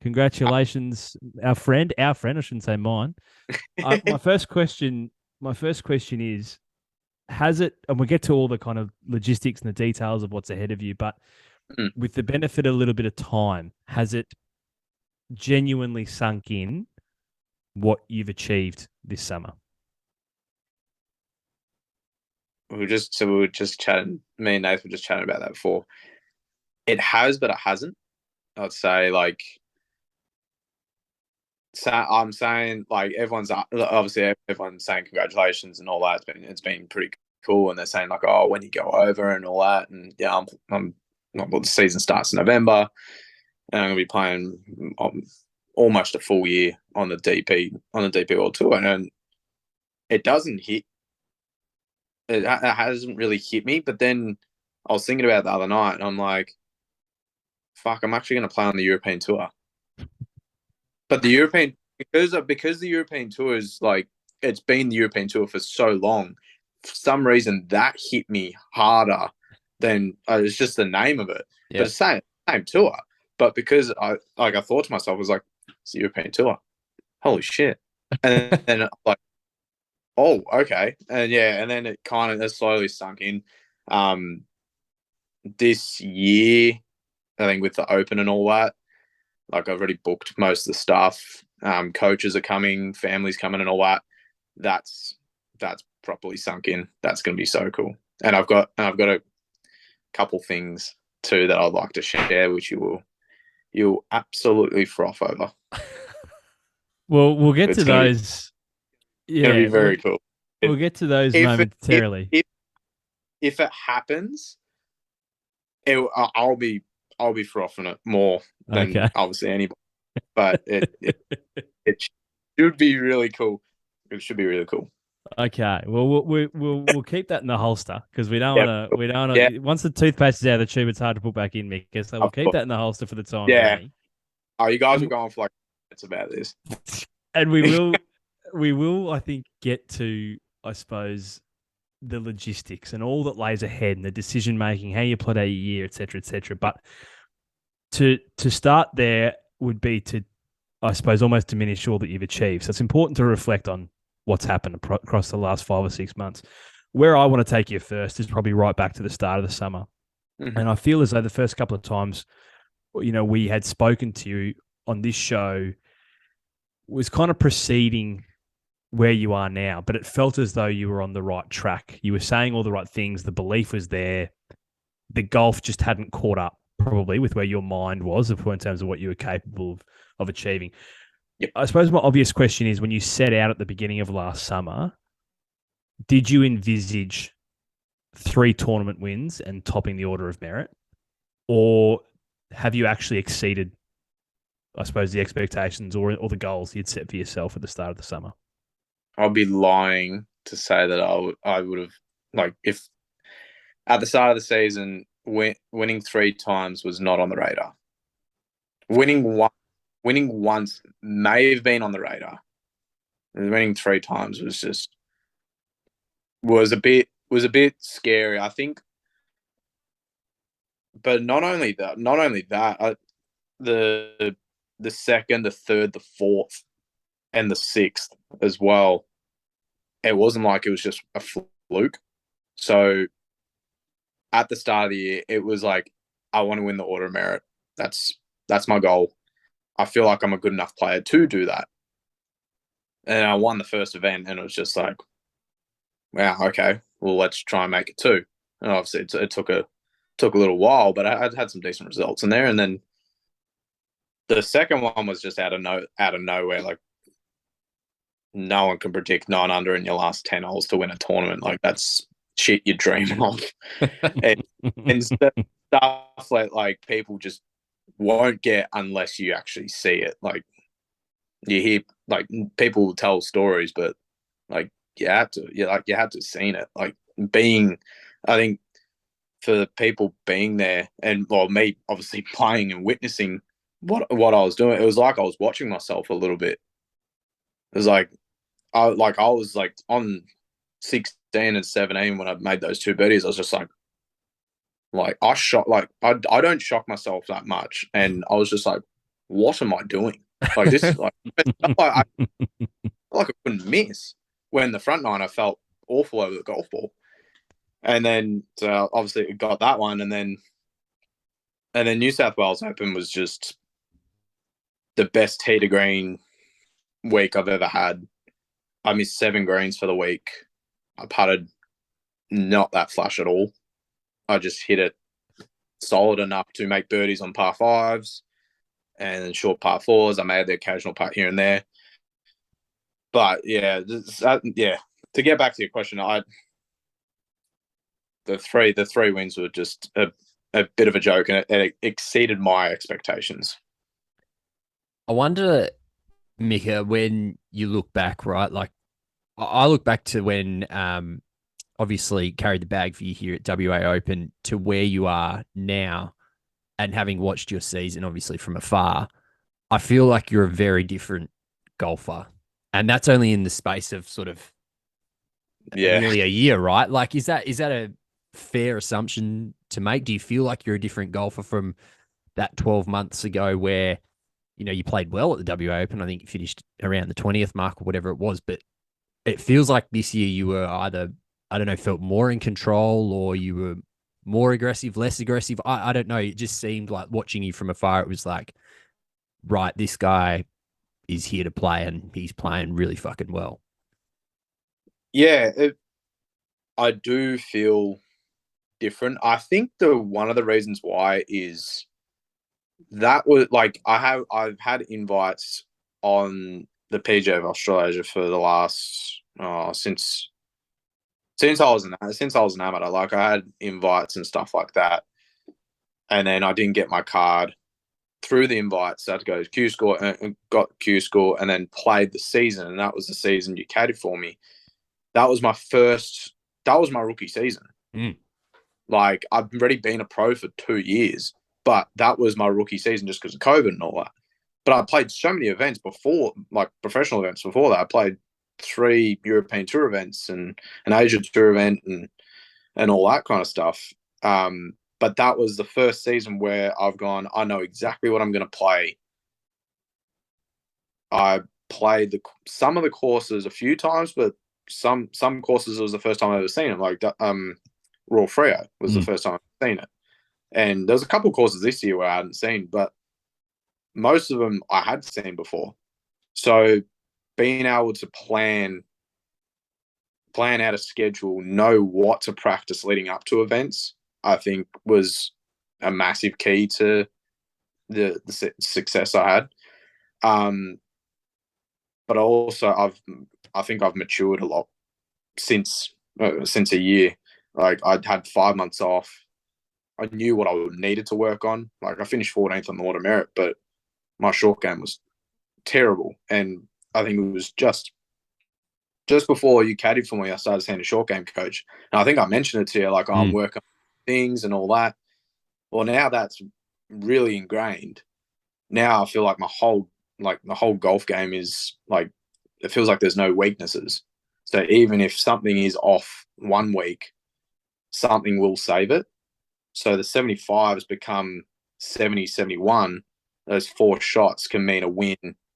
congratulations, our friend. I shouldn't say mine. My first question is, has it, and we'll get to all the kind of logistics and the details of what's ahead of you, but with the benefit of a little bit of time, has it genuinely sunk in what you've achieved this summer? We were just chatting, me and Nathan were just chatting about that before. It has, but it hasn't. I'd say, I'm saying, everyone's saying congratulations and all that. It's been pretty cool, and they're saying when you go over and all that, and the season starts in November, and I'm gonna be playing almost a full year on the DP World Tour, and it doesn't hit. It hasn't really hit me, but then I was thinking about it the other night, and I'm like, fuck, I'm actually going to play on the European Tour. But the European, because the European Tour is it's been the European Tour for so long, for some reason that hit me harder than it's just the name of it. Yeah. But it's the same tour. But because I thought to myself, I was like, it's the European Tour. Holy shit. And then oh, okay. And then it kind of slowly sunk in. This year, I think with the Open and all that, I've already booked most of the stuff. Coaches are coming, families coming and all that. That's properly sunk in. That's going to be so cool. And I've got a couple things too that I'd like to share, which you'll absolutely froth over. Well, we'll get to those. It's going to be very cool. We'll get to those momentarily. If it happens, I'll be frothing it more than obviously anybody. But it should be really cool. It should be really cool. Okay, well, we'll keep that in the holster because we don't want to. Yeah. Once the toothpaste is out of the tube, it's hard to put back in, Mick. So we'll keep that in the holster for the time being. Oh, you guys are going for it's about this, and we will. I think get to, I suppose, the logistics and all that lays ahead and the decision making, how you plot out your year, etc., etc. But to start there would be to, I suppose, almost diminish all that you've achieved. So it's important to reflect on what's happened across the last 5 or 6 months. Where I want to take you first is probably right back to the start of the summer. Mm-hmm. And I feel as though the first couple of times, we had spoken to you on this show was kind of preceding where you are now, but it felt as though you were on the right track. You were saying all the right things. The belief was there. The golf just hadn't caught up probably with where your mind was in terms of what you were capable of achieving. Yep. I suppose my obvious question is, when you set out at the beginning of last summer, did you envisage 3 tournament wins and topping the order of merit? Or have you actually exceeded, I suppose, the expectations or the goals you'd set for yourself at the start of the summer? I'll be lying to say that I would have, like, if at the start of the season, winning 3 times was not on the radar. Winning once may have been on the radar. Winning 3 times was a bit scary, I think. But not only that, the second, the third, the fourth, and the sixth as well. It wasn't like it was just a fluke. So at the start of the year, it was like, I want to win the Order of Merit. That's my goal. I feel like I'm a good enough player to do that. And I won the first event, and it was just like, wow, okay, well, let's try and make it 2. And obviously, it took a little while, but I had some decent results in there. And then the second one was just out of nowhere. Like, no one can predict 9 under in your last 10 holes to win a tournament. Like, that's shit you dream of. and stuff like people just won't get unless you actually see it. Like, you hear, like, people will tell stories, but like you have to seen it. Like, I think for the people being there, and well, me obviously playing and witnessing what I was doing, it was like I was watching myself a little bit. It was like I was like on 16 and 17 when I made those 2 birdies. I was just like I don't shock myself that much, and I was just like, what am I doing? Like, this is like I couldn't miss. When the front 9, I felt awful over the golf ball, and then so obviously got that one, and then New South Wales Open was just the best tee to green week I've ever had. I missed 7 greens for the week. I putted not that flush at all. I just hit it solid enough to make birdies on par 5s and then short par 4s. I made the occasional putt here and there. But yeah, to get back to your question, the three wins were just a bit of a joke, and it exceeded my expectations. I wonder, Mika, when you look back, right? Like, I look back to when obviously carried the bag for you here at WA Open to where you are now, and having watched your season obviously from afar, I feel like you're a very different golfer. And that's only in the space of sort of nearly a year, right? Like, is that a fair assumption to make? Do you feel like you're a different golfer from that 12 months ago where, you know, you played well at the WA Open? I think you finished around the 20th mark or whatever it was, but it feels like this year you were either, I don't know, felt more in control, or you were more aggressive, less aggressive. I don't know. It just seemed like, watching you from afar, it was like, right, this guy is here to play, and he's playing really fucking well. Yeah, I do feel different. I think one of the reasons why is that was like I've had invites on the PGA of Australasia for the last since I was an amateur. Like, I had invites and stuff like that, and then I didn't get my card through the invites. So I had to go to Q School and got Q School, and then played the season, and that was the season you caddied for me. That was my rookie season. Like, I've already been a pro for 2 years, but that was my rookie season just because of COVID and all that. But I played so many events before, like professional events before that. I played 3 European Tour events and an Asia Tour event and all that kind of stuff. But that was the first season where I've gone, I know exactly what I'm going to play. I played some of the courses a few times, but some courses it was the first time I've ever seen it. Like Royal Freo was the first time I've seen it. And there's a couple of courses this year where I hadn't seen, but most of them I had seen before. So being able to plan out a schedule, know what to practice leading up to events, I think was a massive key to the success I had. But also I think I've matured a lot since a year. Like, I'd had 5 months off. I knew what I needed to work on. Like, I finished 14th on the Auto Merit, but my short game was terrible. And I think it was just before you caddied for me, I started seeing a short game coach. And I think I mentioned it to you, like, I'm working on things and all that. Well, now that's really ingrained. Now I feel like the whole golf game is like, it feels like there's no weaknesses. So even if something is off one week, something will save it. So the 75 has become 70, 71. Those 4 shots can mean a win,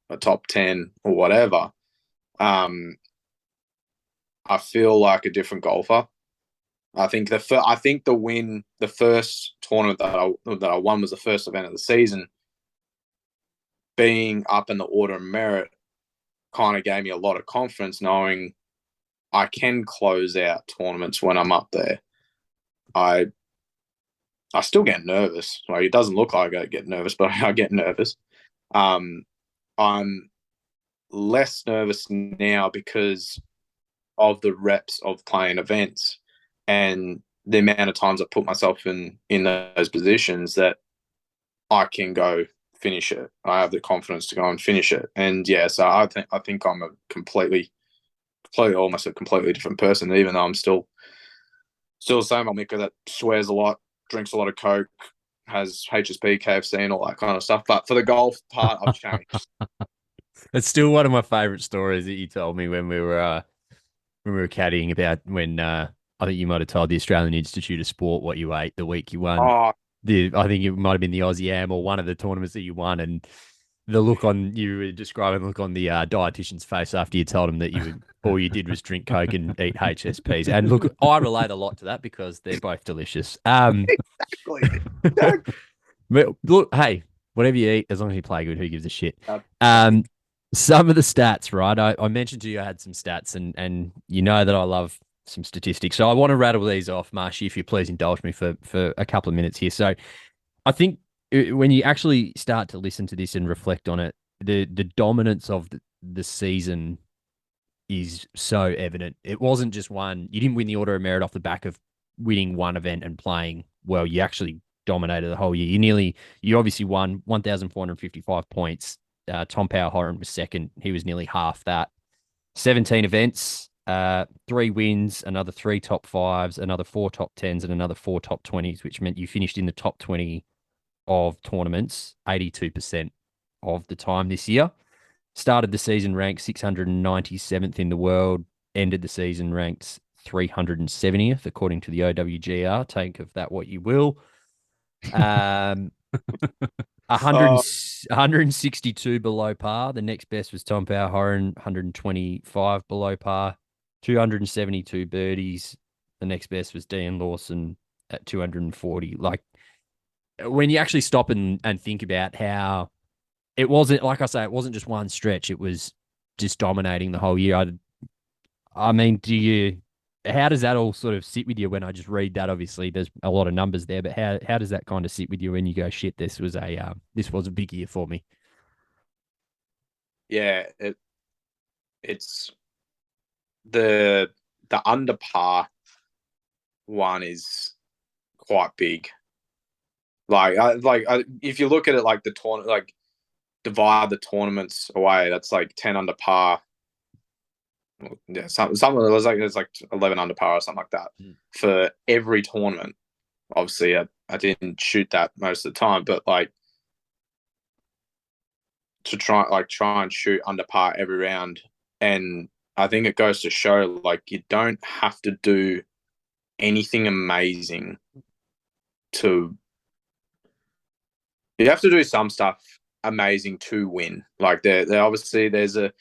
a top 10 or whatever. I feel like a different golfer. I think the first tournament that I won was the first event of the season. Being up in the Order of Merit kind of gave me a lot of confidence, knowing I can close out tournaments when I'm up there. I still get nervous. Like, it doesn't look like I get nervous, but I get nervous. I'm less nervous now because of the reps of playing events and the amount of times I put myself in those positions that I can go finish it. I have the confidence to go and finish it. And yeah, so I think I'm almost a completely different person, even though I'm still the same old Mika that swears a lot, drinks a lot of Coke, has HSP, KFC, and all that kind of stuff. But for the golf part, I've changed. It's still one of my favorite stories that you told me when we were caddying about when I think you might have told the Australian Institute of Sport what you ate the week you won. Oh, I think it might have been the Aussie Am or one of the tournaments that you won, and the look on you were describing the look on the dietitian's face after you told him that all you did was drink Coke and eat HSPs. And look, I relate a lot to that because they're both delicious. exactly. But look, hey, whatever you eat, as long as you play good, who gives a shit? Some of the stats, right? I mentioned to you I had some stats, and you know that I love some statistics. So I want to rattle these off, Marshy, if you please indulge me for a couple of minutes here. So I think when you actually start to listen to this and reflect on it, the dominance of the season is so evident. It wasn't just one. You didn't win the Order of Merit off the back of winning one event and playing well. You actually dominated the whole year. You obviously won 1,455 points. Tom Power-Horan was second. He was nearly half that. 17 events, 3 wins, another 3 top 5s, another 4 top 10s, and another 4 top 20s, which meant you finished in the top 20 of tournaments 82% of the time this year. Started the season ranked 697th in the world, ended the season ranked 370th, according to the OWGR. Take of that what you will. 162 below par. The next best was Tom Power-Horan, 125 below par. 272 birdies. The next best was Dean Lawson at 240. Like, when you actually stop and think about how it wasn't, like I say, it wasn't just one stretch. It was just dominating the whole year. I mean, how does that all sort of sit with you when I just read that? Obviously, there's a lot of numbers there, but how does that kind of sit with you when you go, shit, this was a big year for me? Yeah, it's the under par one is quite big. If you look at it like the tournament, like divide the tournaments away, that's like 10 under par. Yeah, something there's like 11 under par or something like that for every tournament. Obviously, I didn't shoot that most of the time, but like to try and shoot under par every round, and I think it goes to show like you don't have to do anything amazing to. You have to do some stuff amazing to win. Like there obviously there's a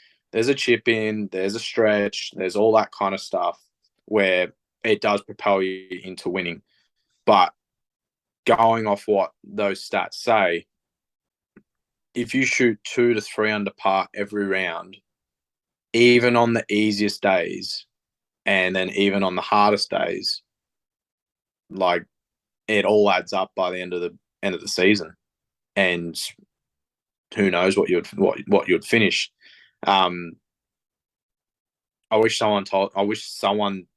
chip in, there's a stretch, there's all that kind of stuff where it does propel you into winning. But going off what those stats say, if you shoot 2 to 3 under par every round, even on the easiest days, and then even on the hardest days, like it all adds up by the end of the season, and who knows what you'd finish. I wish someone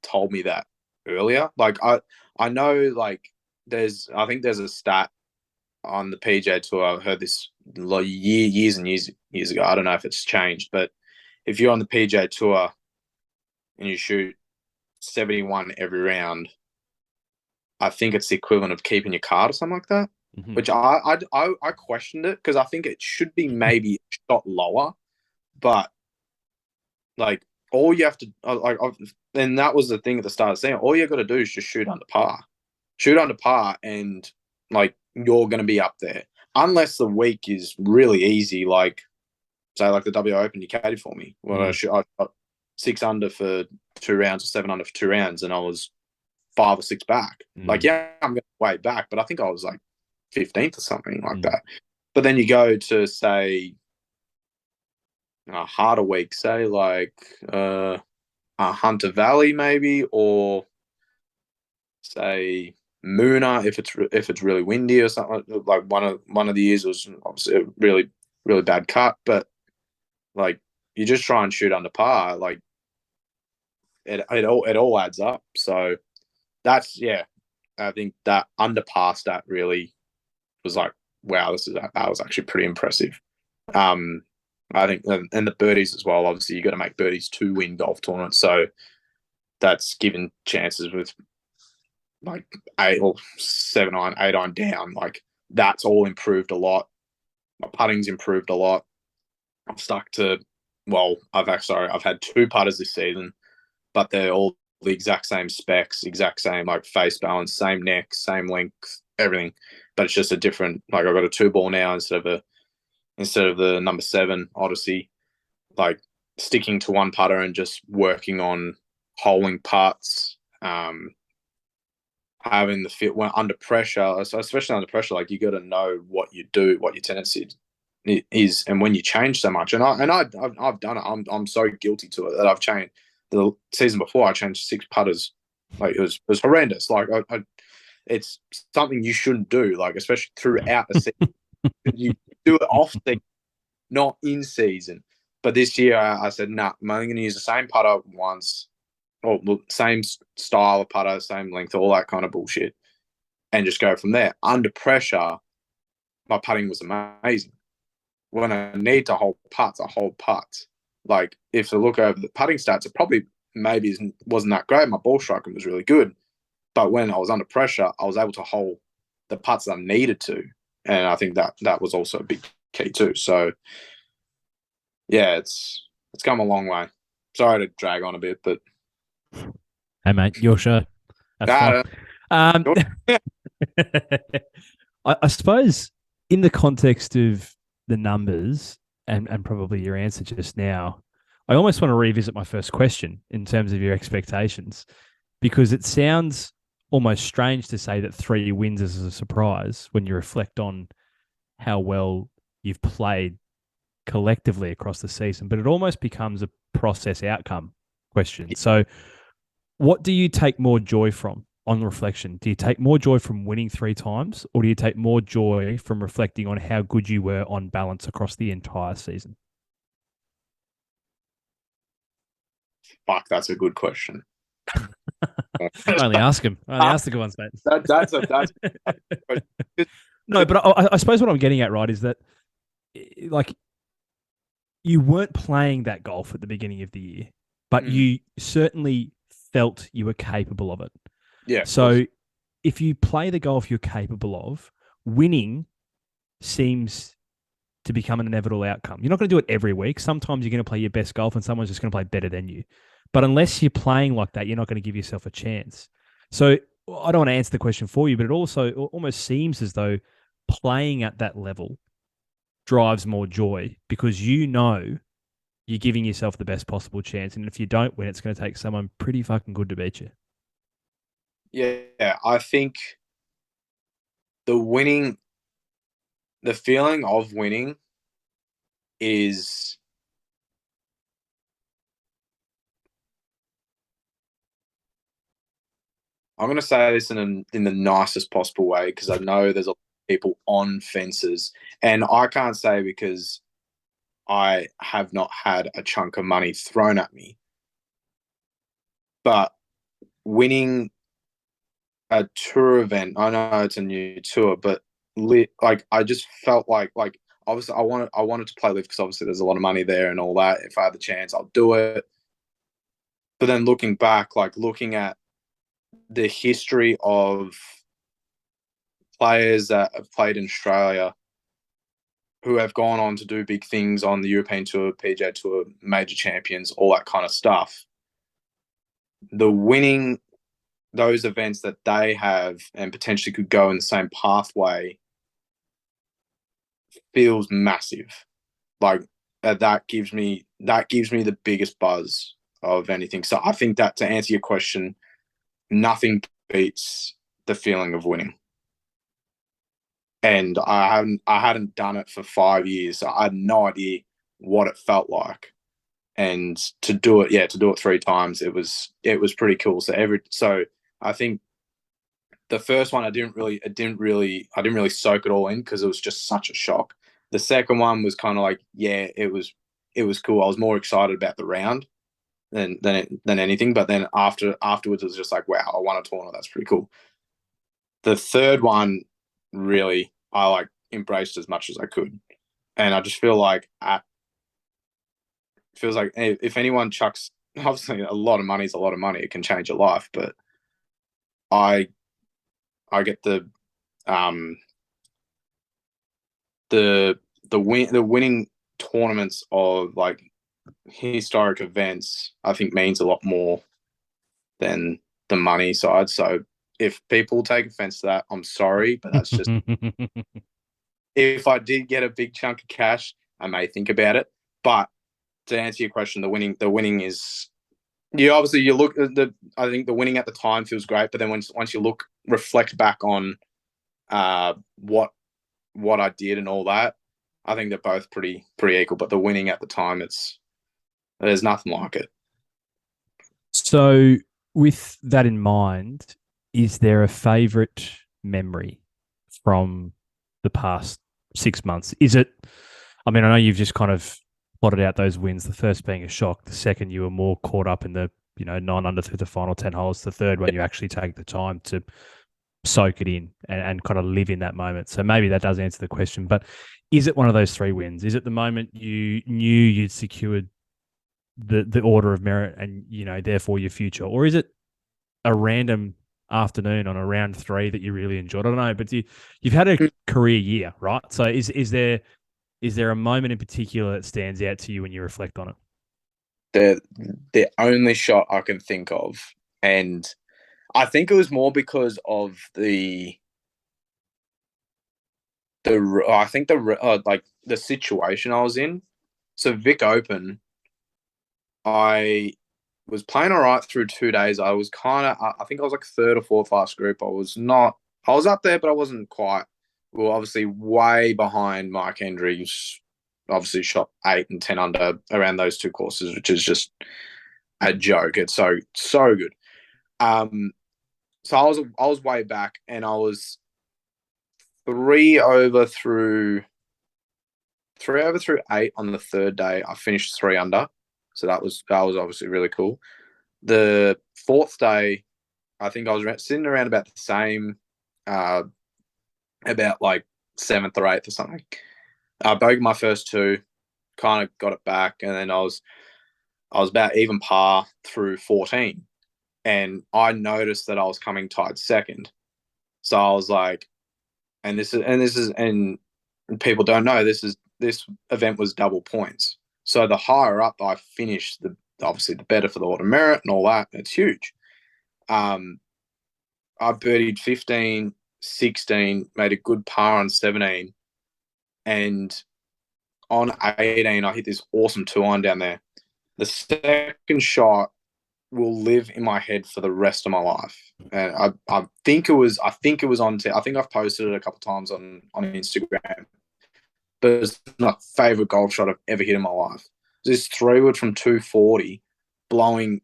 told me that earlier. Like I know like I think there's a stat on the PGA Tour. I heard this years and years ago. I don't know if it's changed, but if you're on the PGA Tour and you shoot 71 every round, I think it's the equivalent of keeping your card or something like that. Mm-hmm. Which I questioned it because I think it should be maybe a shot lower, but like all you have to and that was the thing at the start of the season. All you got to do is just shoot under par, and like you're going to be up there unless the week is really easy. Like say like the W Open, you caddied for me. Well, I shot 6 under for 2 rounds or 7 under for 2 rounds, and I was 5 or 6 back. Like yeah, I'm going way back, but I think I was like 15th or something like that. But then you go to say a harder week, say like Hunter Valley maybe, or say Moona if it's really windy or something. Like one of the years was obviously a really really bad cut, but like you just try and shoot under par, like it all adds up. So that's I think that under par stat really was like, wow, that was actually pretty impressive. I think, and the birdies as well. Obviously, you got to make birdies to win golf tournaments, so that's given chances with like 8 or 7 iron, 8 iron down. Like that's all improved a lot. My putting's improved a lot. I've stuck to I've had 2 putters this season, but they're all the exact same specs, exact same like face balance, same neck, same length, everything. But it's just a different. Like I've got a 2-ball now instead of the number 7 Odyssey, like sticking to one putter and just working on holing putts, having the fit when under pressure, especially under pressure, like you got to know what you do, what your tendency is, and when you change so much. And I've done it. I'm so guilty to it that I've changed. The season before, I changed 6 putters. Like it was horrendous. Like it's something you shouldn't do. Like especially throughout the season. You do it off season, not in season. But this year I said, nah, I'm only going to use the same putter once, or same style of putter, same length, all that kind of bullshit, and just go from there. Under pressure, my putting was amazing. When I need to hold putts, I hold putts. Like if you look over the putting stats, it probably maybe wasn't that great. My ball striking was really good. But when I was under pressure, I was able to hold the putts that I needed to. And I think that was also a big key too. So, yeah, it's come a long way. Sorry to drag on a bit, but Hey, mate, your show. That's fine. I suppose in the context of the numbers and probably your answer just now, I almost want to revisit my first question in terms of your expectations, because it sounds almost strange to say that 3 wins is a surprise when you reflect on how well you've played collectively across the season, but it almost becomes a process outcome question. So what do you take more joy from on reflection? Do you take more joy from winning 3 times, or do you take more joy from reflecting on how good you were on balance across the entire season? Fuck, that's a good question. Only ask him. Only ask the good ones, mate. That's No, but I suppose what I'm getting at, right, is that like you weren't playing that golf at the beginning of the year, but you certainly felt you were capable of it. Yeah. So if you play the golf you're capable of, winning seems to become an inevitable outcome. You're not going to do it every week. Sometimes you're going to play your best golf and someone's just going to play better than you. But unless you're playing like that, you're not going to give yourself a chance. So I don't want to answer the question for you, but it also almost seems as though playing at that level drives more joy because you know you're giving yourself the best possible chance. And if you don't win, it's going to take someone pretty fucking good to beat you. Yeah, I think the feeling of winning is I'm going to say this in the nicest possible way because I know there's a lot of people on fences, and I can't say because I have not had a chunk of money thrown at me, but winning a tour event, I know it's a new tour, but like I just felt like obviously I wanted to play live because obviously there's a lot of money there and all that. If I had the chance, I'll do it. But then looking back, like looking at the history of players that have played in Australia who have gone on to do big things on the European Tour, PGA Tour, major champions, all that kind of stuff. The winning those events that they have and potentially could go in the same pathway feels massive. Like that gives me the biggest buzz of anything. So I think that to answer your question, nothing beats the feeling of winning. And I hadn't done it for 5 years. So I had no idea what it felt like. And to do it 3 times, it was pretty cool. So I think the first one I didn't really soak it all in because it was just such a shock. The second one was kind of like, yeah, it was cool. I was more excited about the round than anything. But then afterwards, it was just like, wow, I won a tournament. That's pretty cool. The third one, really, I like embraced as much as I could, and I just feel like feels like if anyone chucks, obviously a lot of money is a lot of money. It can change your life, but I get the winning tournaments of like historic events. I think means a lot more than the money side. So if people take offense to that, I'm sorry, but that's just if I did get a big chunk of cash, I may think about it. But to answer your question, the winning is you look at I think the winning at the time feels great, but then once you reflect back on what I did and all that, I think they're both pretty equal. But the winning at the time, there's nothing like it. So, with that in mind, is there a favorite memory from the past 6 months? Is it, I mean, I know you've just kind of plotted out those wins, the first being a shock, the second you were more caught up in the, 9 under through the final 10 holes, the third one you actually take the time to soak it in and kind of live in that moment. So maybe that does answer the question, but is it one of those 3 wins? Is it the moment you knew you'd secured the order of merit and, therefore your future? Or is it a random afternoon on a round 3 that you really enjoyed? I don't know, but you've had a career year, right? So is there a moment in particular that stands out to you when you reflect on it? The only shot I can think of, and I think it was more because of the situation I was in. So Vic Open, I was playing all right through 2 days. I was I think I was like third or fourth last group. I was up there, but I wasn't quite. Well, obviously way behind Mike Hendry's. Obviously shot 8 and 10 under around those 2 courses, which is just a joke. It's so good. So I was way back, and I was 3 over through 8 on the third day. I finished 3 under, so that was obviously really cool. The fourth day, I think I was sitting around about the same, about like 7th or 8th or something. I bogeyed my first 2, kind of got it back, and then I was about even par through 14, and I noticed that I was coming tied second. So I was like, and people don't know this event was double points. So the higher up I finished, obviously the better for the order merit and all that. It's huge. I birdied 15, 16, made a good par on 17. And on 18, I hit this awesome 2-iron down there. The second shot will live in my head for the rest of my life. And I think it was on. I think I've posted it a couple of times on Instagram. But it's my favorite golf shot I've ever hit in my life. This 3-wood from 240, blowing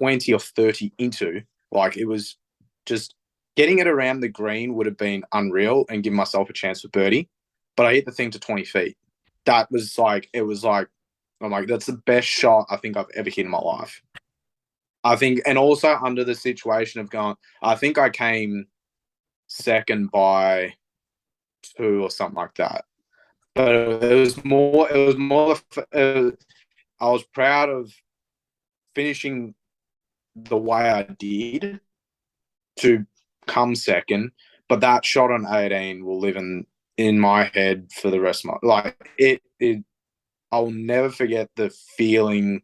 20 or 30 into Like, it was just getting it around the green would have been unreal and give myself a chance for birdie. But I hit the thing to 20 feet. That was like, it was like, I'm like, that's the best shot I think I've ever hit in my life. I think, and also under the situation of going, I think I came second by 2 or something like that. But I was proud of finishing the way I did to come second, but that shot on 18 will live in my head for the rest of my like it. I'll never forget the feeling.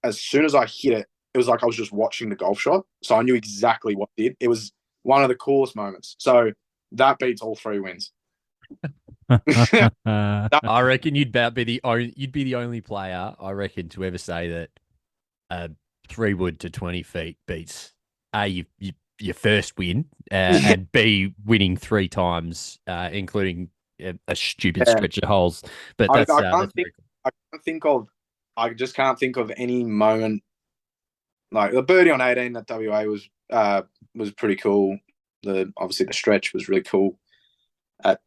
As soon as I hit it, it was like I was just watching the golf shot, so I knew exactly what it did. It was one of the coolest moments. So that beats all 3 wins. I reckon you'd be the only player I reckon to ever say that 3 wood to 20 feet beats your first win and B winning 3 times, including a stupid stretch of holes. But I just can't think of any moment like the birdie on 18 at WA was pretty cool. Obviously the stretch was really cool at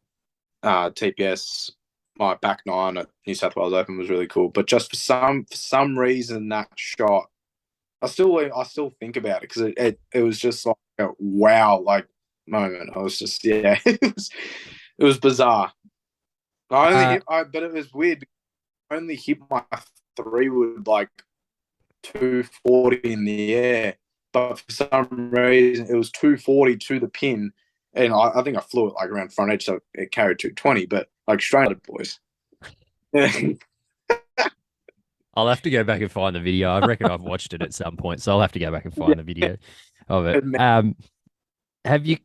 TPS. My back 9 at New South Wales Open was really cool. But just for some reason that shot, I still think about it because it was just like a wow like moment. I was just it was bizarre. But it was weird. I only hit my 3 wood like 240 in the air, but for some reason it was 240 to the pin, and I think I flew it like around front edge, so it carried 220. But like straight up, boys. I'll have to go back and find the video. I reckon I've watched it at some point, so I'll have to go back and find the video of it. Have you?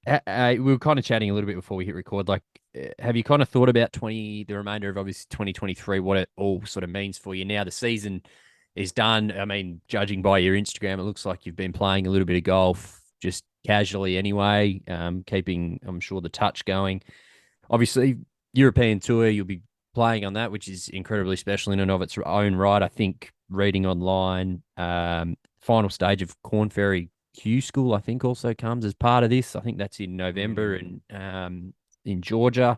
We were kind of chatting a little bit before we hit record. Like, have you kind of thought about the remainder of obviously 2023, what it all sort of means for you now? The season is done. I mean, judging by your Instagram, it looks like you've been playing a little bit of golf just casually anyway, keeping, I'm sure, the touch going. Obviously, European Tour, you'll be playing on that, which is incredibly special in and of its own right. I think reading online, final stage of Corn Ferry Q School, I think, also comes as part of this. I think that's in November and in Georgia.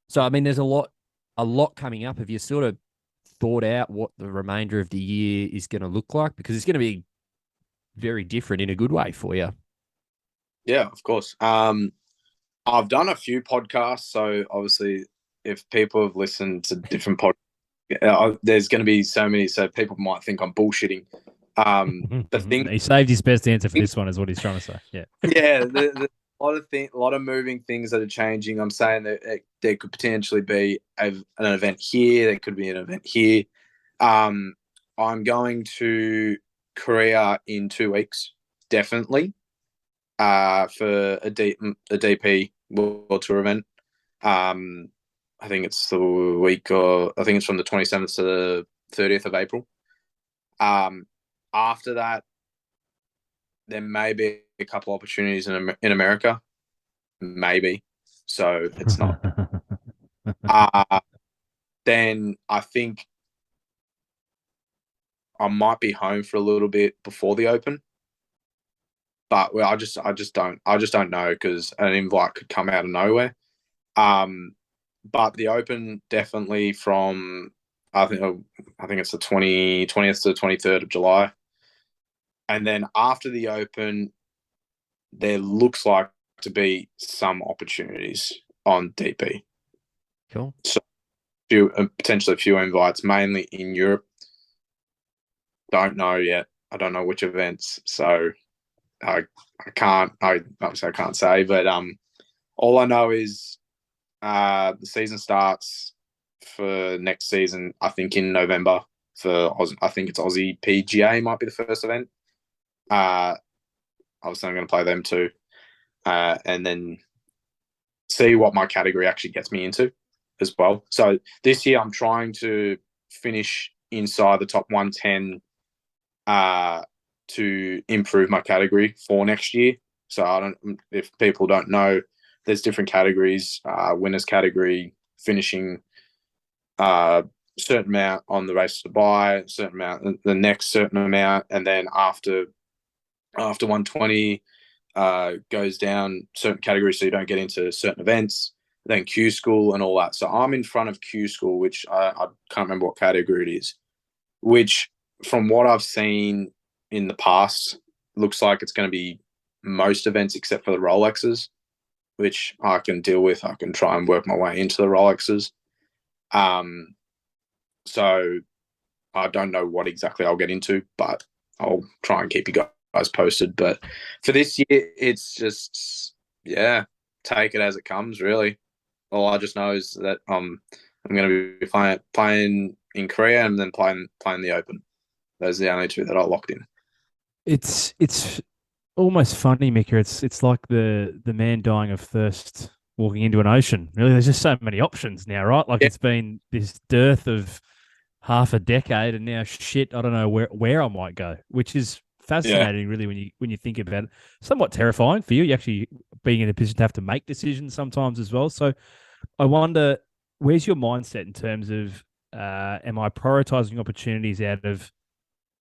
So, I mean, there's a lot coming up. Have you sort of thought out what the remainder of the year is going to look like? Because it's going to be very different in a good way for you. Yeah, of course. I've done a few podcasts, so obviously if people have listened to different podcasts, there's going to be so many, so people might think I'm bullshitting. He saved his best answer for this one, is what he's trying to say. Yeah, yeah. A lot of moving things that are changing. I'm saying that there could potentially be an event here. There could be an event here. I'm going to Korea in 2 weeks, definitely, for a DP World Tour event. I think it's the week, or I think it's from the 27th to the 30th of April. After that, there may be a couple opportunities in America, maybe. So it's not. Then I think I might be home for a little bit before the Open, but I just don't know because an invite could come out of nowhere. But the Open definitely from I think it's the 20th to the 23rd of July. And then after the Open, there looks like to be some opportunities on DP. Cool. So potentially a few invites, mainly in Europe. Don't know yet. I don't know which events, so I can't say. But all I know is the season starts for next season. I think in November I think it's Aussie PGA might be the first event. Obviously, I'm going to play them too, and then see what my category actually gets me into as well. So this year, I'm trying to finish inside the top 110 to improve my category for next year. So if people don't know, there's different categories: winners category, finishing certain amount on the race to buy, certain amount, the next certain amount, and then after after 120 goes down certain categories, so you don't get into certain events. Then Q school and all that. So I'm in front of Q school, which I can't remember what category it is, which from what I've seen in the past, looks like it's going to be most events except for the Rolexes, which I can deal with. I can try and work my way into the Rolexes. So I don't know what exactly I'll get into, but I'll try and keep you guys posted. But for this year, it's just, yeah, take it as it comes, really. All I just know is that I'm going to be playing in Korea and then playing the Open. Those are the only two that I locked in. It's almost funny, Mika. It's like the man dying of thirst walking into an ocean. Really, there's just so many options now, right? Like It's been this dearth of half a decade, and now shit, I don't know where I might go, which is fascinating, really, when you think about it. Somewhat terrifying for you. You actually being in a position to have to make decisions sometimes as well. So I wonder, where's your mindset in terms of am I prioritizing opportunities out of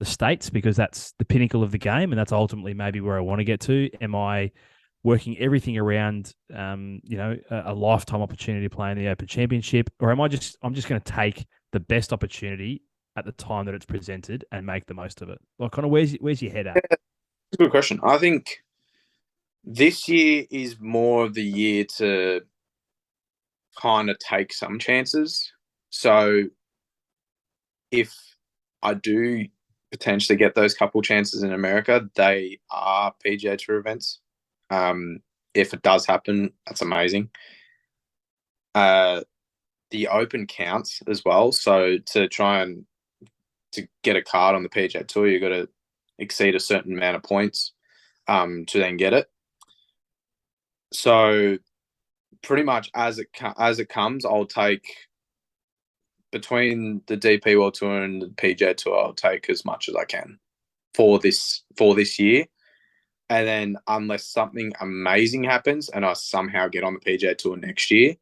the States because that's the pinnacle of the game and that's ultimately maybe where I want to get to? Am I working everything around a lifetime opportunity to play in the Open Championship, or I'm just going to take the best opportunity at the time that it's presented and make the most of it? Like, kind of where's your head at? That's a good question. I think this year is more of the year to kind of take some chances. So if I do potentially get those couple chances in America, they are PGA Tour events. If it does happen, that's amazing. The Open counts as well. So to try and to get a card on the PGA Tour, you've got to exceed a certain amount of points to then get it. So pretty much as it comes, I'll take between the DP World Tour and the PGA Tour. I'll take as much as I can for this year. And then unless something amazing happens and I somehow get on the PGA Tour next year,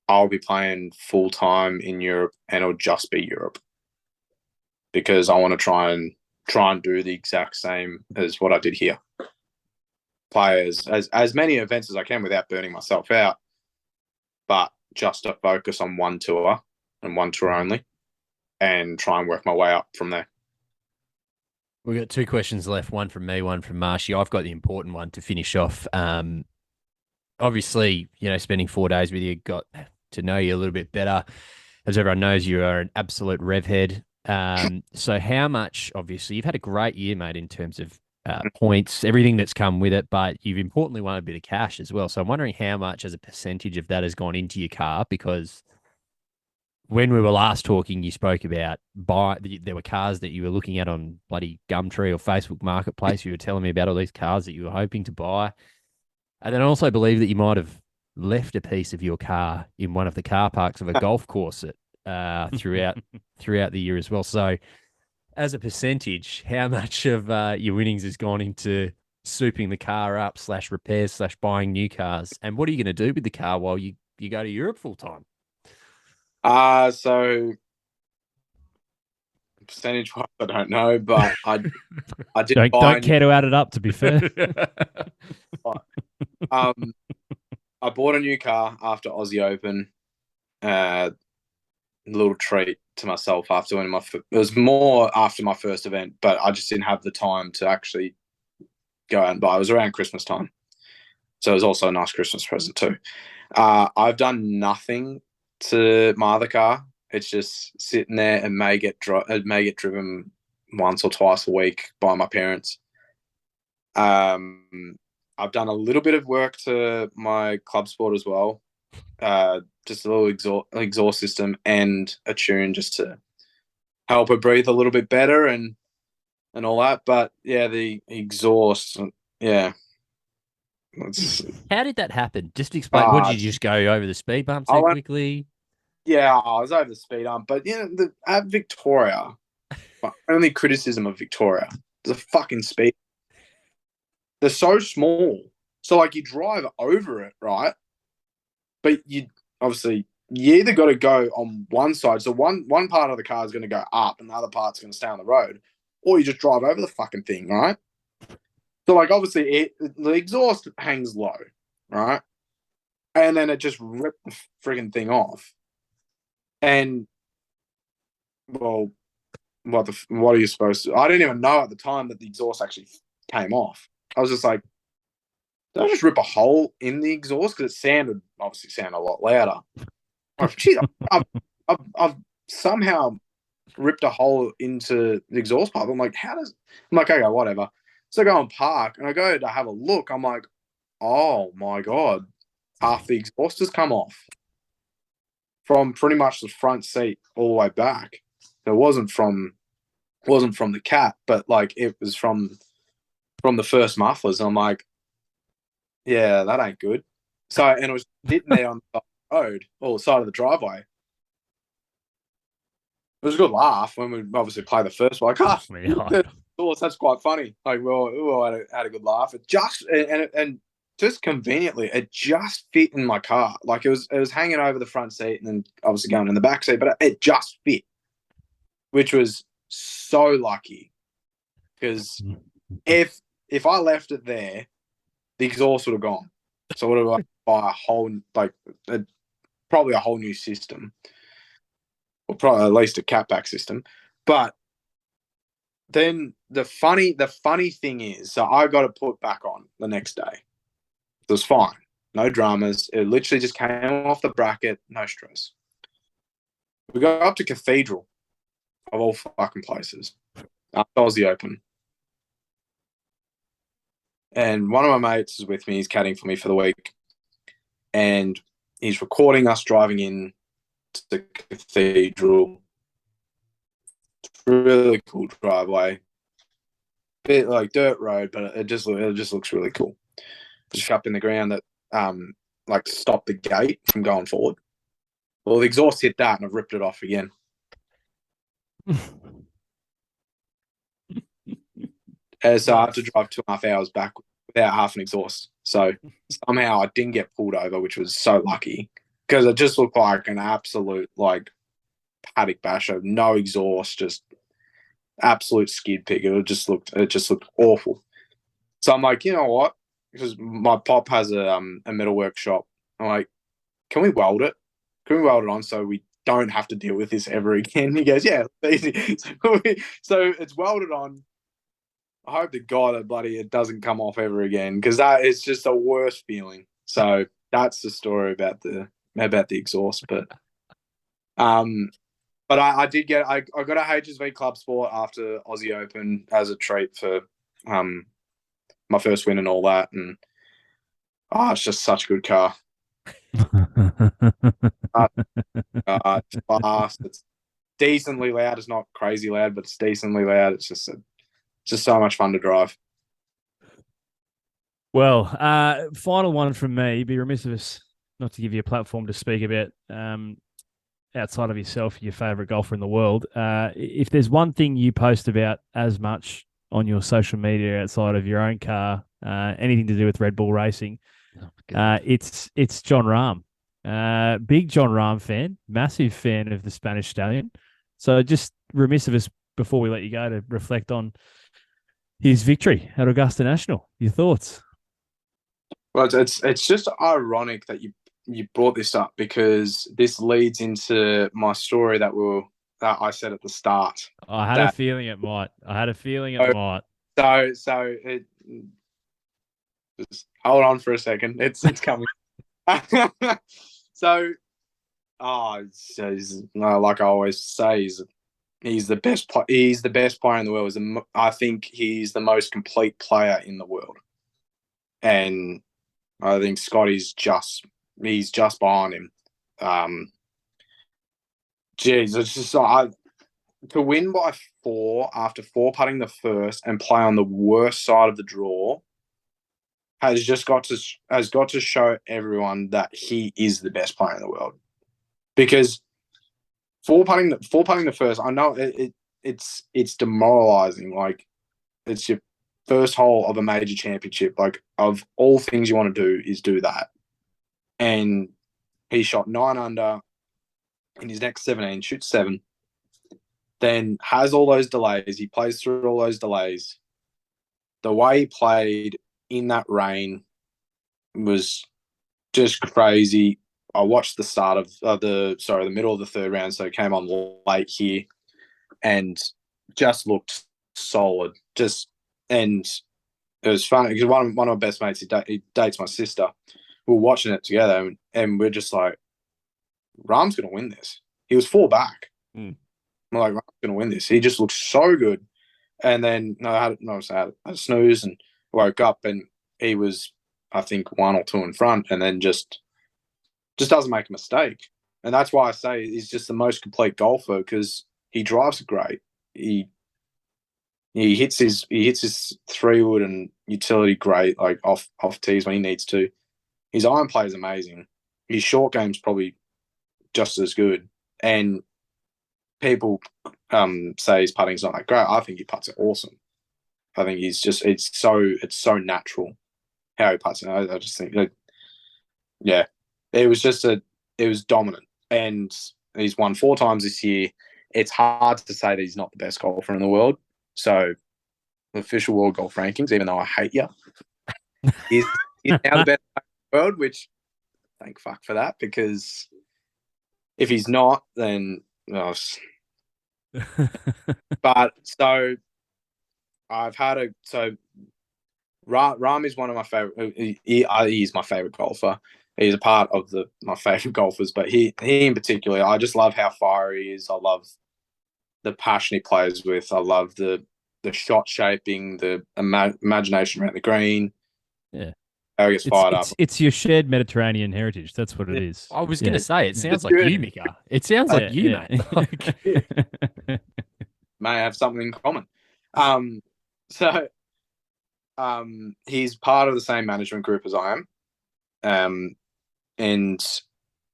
I'll be playing full time in Europe, and it'll just be Europe because I want to try and do the exact same as what I did here. Play as many events as I can without burning myself out, but just to focus on one tour and one tour only, and try and work my way up from there. We've got two questions left, one from me, one from Marshy. I've got the important one to finish off. Obviously, spending 4 days with you, got to know you a little bit better. As everyone knows, you are an absolute rev head. So how much, obviously, you've had a great year, mate, in terms of points, everything that's come with it, but you've importantly won a bit of cash as well. So I'm wondering how much as a percentage of that has gone into your car, because when we were last talking, you spoke about there were cars that you were looking at on bloody Gumtree or Facebook Marketplace. You were telling me about all these cars that you were hoping to buy. And then I also believe that you might have left a piece of your car in one of the car parks of a golf course throughout the year as well. So as a percentage, how much of your winnings has gone into souping the car up / repairs / buying new cars? And what are you going to do with the car while you go to Europe full time? So percentage wise, I don't know, but I did don't care to add it up, to be fair. I bought a new car after Aussie Open. Little treat to myself after winning it was more after my first event, but I just didn't have the time to actually go out and buy. It was around Christmas time, so it was also a nice Christmas present too. I've done nothing to my other car. It's just sitting there and may get driven once or twice a week by my parents. I've done a little bit of work to my club sport as well. Just a little exhaust system and a tune just to help her breathe a little bit better and all that. But yeah, the exhaust, yeah. How did that happen? Just explain. What, did you just go over the speed bump so quickly? Yeah, I was over the speed bump. But at Victoria, my only criticism of Victoria is a fucking speed. They're so small. So like you drive over it, right? But you either got to go on one side. So one part of the car is going to go up and the other part's going to stay on the road. Or you just drive over the fucking thing, right? So like obviously the exhaust hangs low, right? And then it just ripped the friggin' thing off. And well, what are you supposed to? I didn't even know at the time that the exhaust actually came off. I was just like, did I just rip a hole in the exhaust? Because it obviously sounded a lot louder. Like, geez, I've somehow ripped a hole into the exhaust pipe. I'm like, I'm like, okay, whatever. So I go and park and I go to have a look. I'm like, oh my God, half the exhaust has come off from pretty much the front seat all the way back. It wasn't from the cat, but like it was from the first mufflers. And I'm like, yeah, that ain't good. So, and it was sitting there on the road or the side of the driveway. It was a good laugh when we obviously played the first one. Like, that's quite funny. Like, we had a good laugh. It just and just conveniently, it just fit in my car. Like it was hanging over the front seat and then obviously going in the back seat, but it just fit, which was so lucky because if I left it there, the exhaust would have gone. So I would have buy a whole probably a whole new system, or probably at least a catback system. But then the funny thing is, so I got it put back on the next day. It was fine, no dramas. It literally just came off the bracket, no stress. We go up to Cathedral, of all fucking places, after Aussie Open. And one of my mates is with me. He's caddying for me for the week. And he's recording us driving in to the Cathedral. Really cool driveway. Bit like dirt road, but it just looks really cool. Just up in the ground that like stopped the gate from going forward. Well, the exhaust hit that and I've ripped it off again. So I had to drive 2.5 hours back without half an exhaust. So somehow I didn't get pulled over, which was so lucky because it just looked like an absolute like paddock basher, no exhaust, just absolute skid pig. It just looked awful. So I'm like, you know what? Because my pop has a metal workshop. I'm like, can we weld it? Can we weld it on so we don't have to deal with this ever again? He goes, yeah, easy. So it's welded on. I hope to God that it doesn't come off ever again because that is just the worst feeling. So that's the story about the exhaust. But I did get I got a HSV Club Sport after Aussie Open as a treat for my first win and all that, and it's just such a good car. It's fast. It's decently loud. It's not crazy loud, but it's decently loud. It's just so much fun to drive. Well, final one from me. Be remiss of us not to give you a platform to speak about outside of yourself, your favourite golfer in the world. If there's one thing you post about as much on your social media outside of your own car, anything to do with Red Bull racing, it's Jon Rahm. Big Jon Rahm fan, massive fan of the Spanish Stallion. So just remiss of us before we let you go to reflect on his victory at Augusta National. Your thoughts? Well, it's just ironic that you brought this up because this leads into my story that I said at the start. I had a feeling it might. So it just hold on for a second. It's coming. So, like I always say, he's the best. He's the best player in the world. I think he's the most complete player in the world, and I think Scotty's just behind him. It's just to win by 4 after 4 putting the first and play on the worst side of the draw has got to show everyone that he is the best player in the world. Because 4 putting the first, I know it's demoralizing. Like it's your first hole of a major championship. Like of all things you want to do is do that. And he shot 9 under in his next 17, shoots 7, then has all those delays. He plays through all those delays, the way he played in that rain was just crazy. I watched the start of the middle of the third round, so it came on late here, and just looked solid. And it was funny because one of my best mates, he dates my sister. We were watching it together, and we're just like, Rahm's going to win this. He was 4 back. I'm like, Rahm's going to win this. He just looked so good. And then I had a snooze and woke up, and he was, I think, 1 or 2 in front, and then just doesn't make a mistake. And that's why I say he's just the most complete golfer, because he drives great. He hits his 3-wood and utility great, like off tees when he needs to. His iron play is amazing. His short game's probably just as good. And people say his putting's not that great. I think he putts it awesome. I think it's so natural how he putts it. I just think that, yeah, it was dominant. And he's won 4 times this year. It's hard to say that he's not the best golfer in the world. So the official world golf rankings, even though I hate you, he's now the best in the world, which thank fuck for that, because if he's not, then but so Rahm is one of my favorite. He is my favorite golfer. He's a part of my favorite golfers, but he in particular, I just love how fiery he is. I love the passion he plays with. I love the shot shaping, the imagination around the green. Yeah. How he gets fired up. It's your shared Mediterranean heritage. That's what it is. I was going to say, it sounds It's like good. you, Mika. It sounds like you, mate. May have something in common. He's part of the same management group as I am. And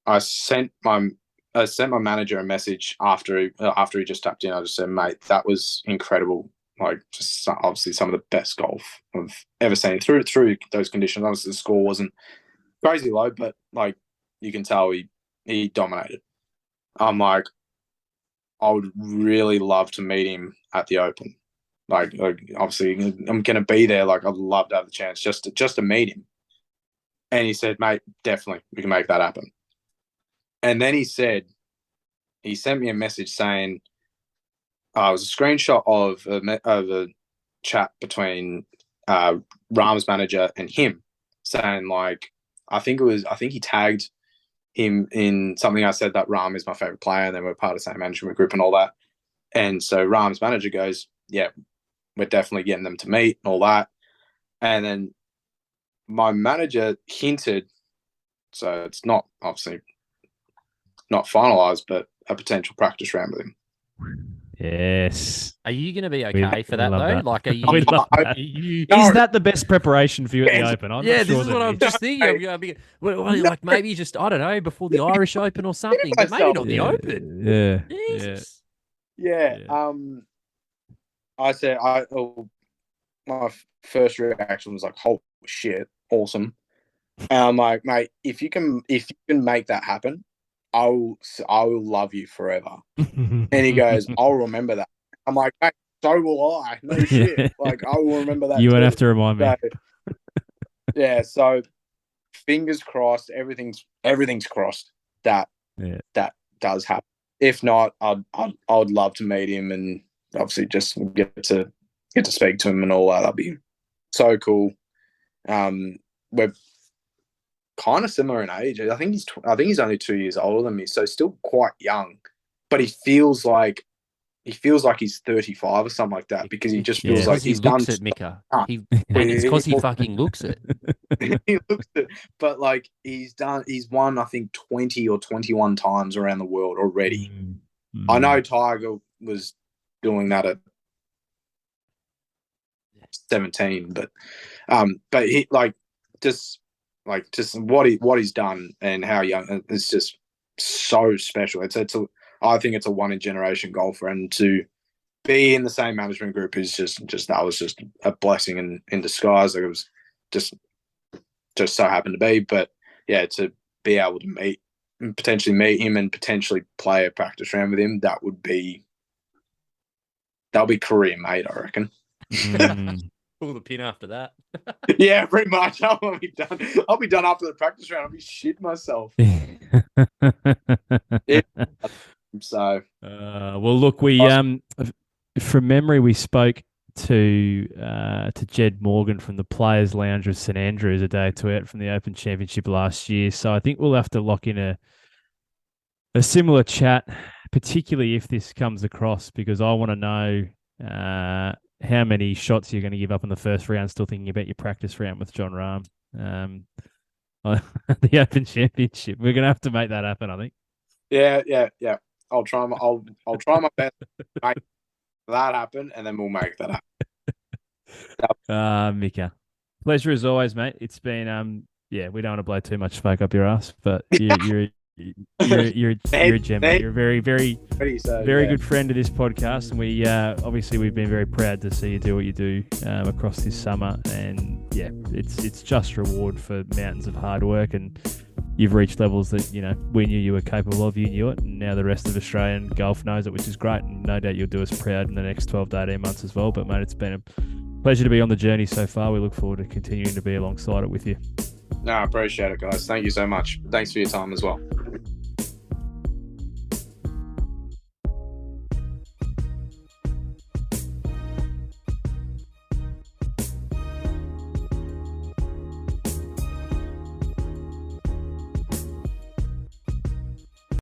I sent my manager a message after he just tapped in. I just said, mate, that was incredible. Like, just obviously some of the best golf I've ever seen through those conditions. Obviously, the score wasn't crazy low, but like you can tell he dominated. I'm like, I would really love to meet him at the Open. Like obviously, I'm going to be there. Like, I'd love to have the chance just to meet him. And he said, mate, definitely, we can make that happen. And then he sent me a message saying, it was a screenshot of a chat between Rahm's manager and him, saying like, I think he tagged him in something I said that Rahm is my favorite player, and then we're part of the same management group and all that. And so Rahm's manager goes, yeah, we're definitely getting them to meet and all that. And then my manager hinted, so it's not obviously not finalized, but a potential practice round with him. Yes. Are you going to be okay for that, though? That. Like, are you? We love that. Is that the best preparation for you at the Open? I'm not sure this is what I'm just thinking. I'm gonna be, like maybe just, I don't know, before the Irish Open or something, but maybe not the Open. Yeah. Jesus. Yeah. I said, my first reaction was like, "Holy shit, awesome!" And I'm like, "Mate, if you can make that happen, I will love you forever." And he goes, "I'll remember that." I'm like, "Mate, so will I." No shit. Like, I will remember that. You won't have to remind me. Yeah. So fingers crossed. Everything's crossed that does happen. If not, I'd love to meet him and obviously just get to speak to him and all that. That'd be so cool. We're kind of similar in age. I think he's only 2 years older than me, so still quite young. But he feels like he's 35 or something like that, because he just feels like he's done it, Mika. It's because he fucking looks it. He looks it, but like he's won I think 20 or 21 times around the world already. I know Tiger was doing that at 17, but he just what he's done and how young, it's just so special. I think it's a one in generation golfer, and to be in the same management group is just that was just a blessing in disguise. Like, it was just so happened to be, but yeah, to be able to potentially meet him and potentially play a practice round with him, that'll be career mate, I reckon. Pull the pin after that. Yeah, pretty much. I'll be done. I'll be done after the practice round. I'll be shit myself. Yeah. So, well, look, we from memory, we spoke to Jed Morgan from the Players Lounge of St Andrews a day or two out from the Open Championship last year. So I think we'll have to lock in a similar chat, particularly if this comes across, because I want to know how many shots you're going to give up in the first round, still thinking about your practice round with Jon Rahm. The Open Championship. We're going to have to make that happen, I think. Yeah. I'll try my best to make that happen, and then we'll make that happen. Mika, pleasure as always, mate. It's been we don't want to blow too much smoke up your ass, but you're a gem, mate. You're a very good friend of this podcast, and we obviously we've been very proud to see you do what you do across this summer, and it's just reward for mountains of hard work, and you've reached levels that we knew you were capable of. You knew it, and now the rest of Australian golf knows it, which is great, and no doubt you'll do us proud in the next 12 to 18 months as well. But mate, it's been a pleasure to be on the journey so far. We look forward to continuing to be alongside it with you. No, I appreciate it, guys. Thank you so much. Thanks for your time as well.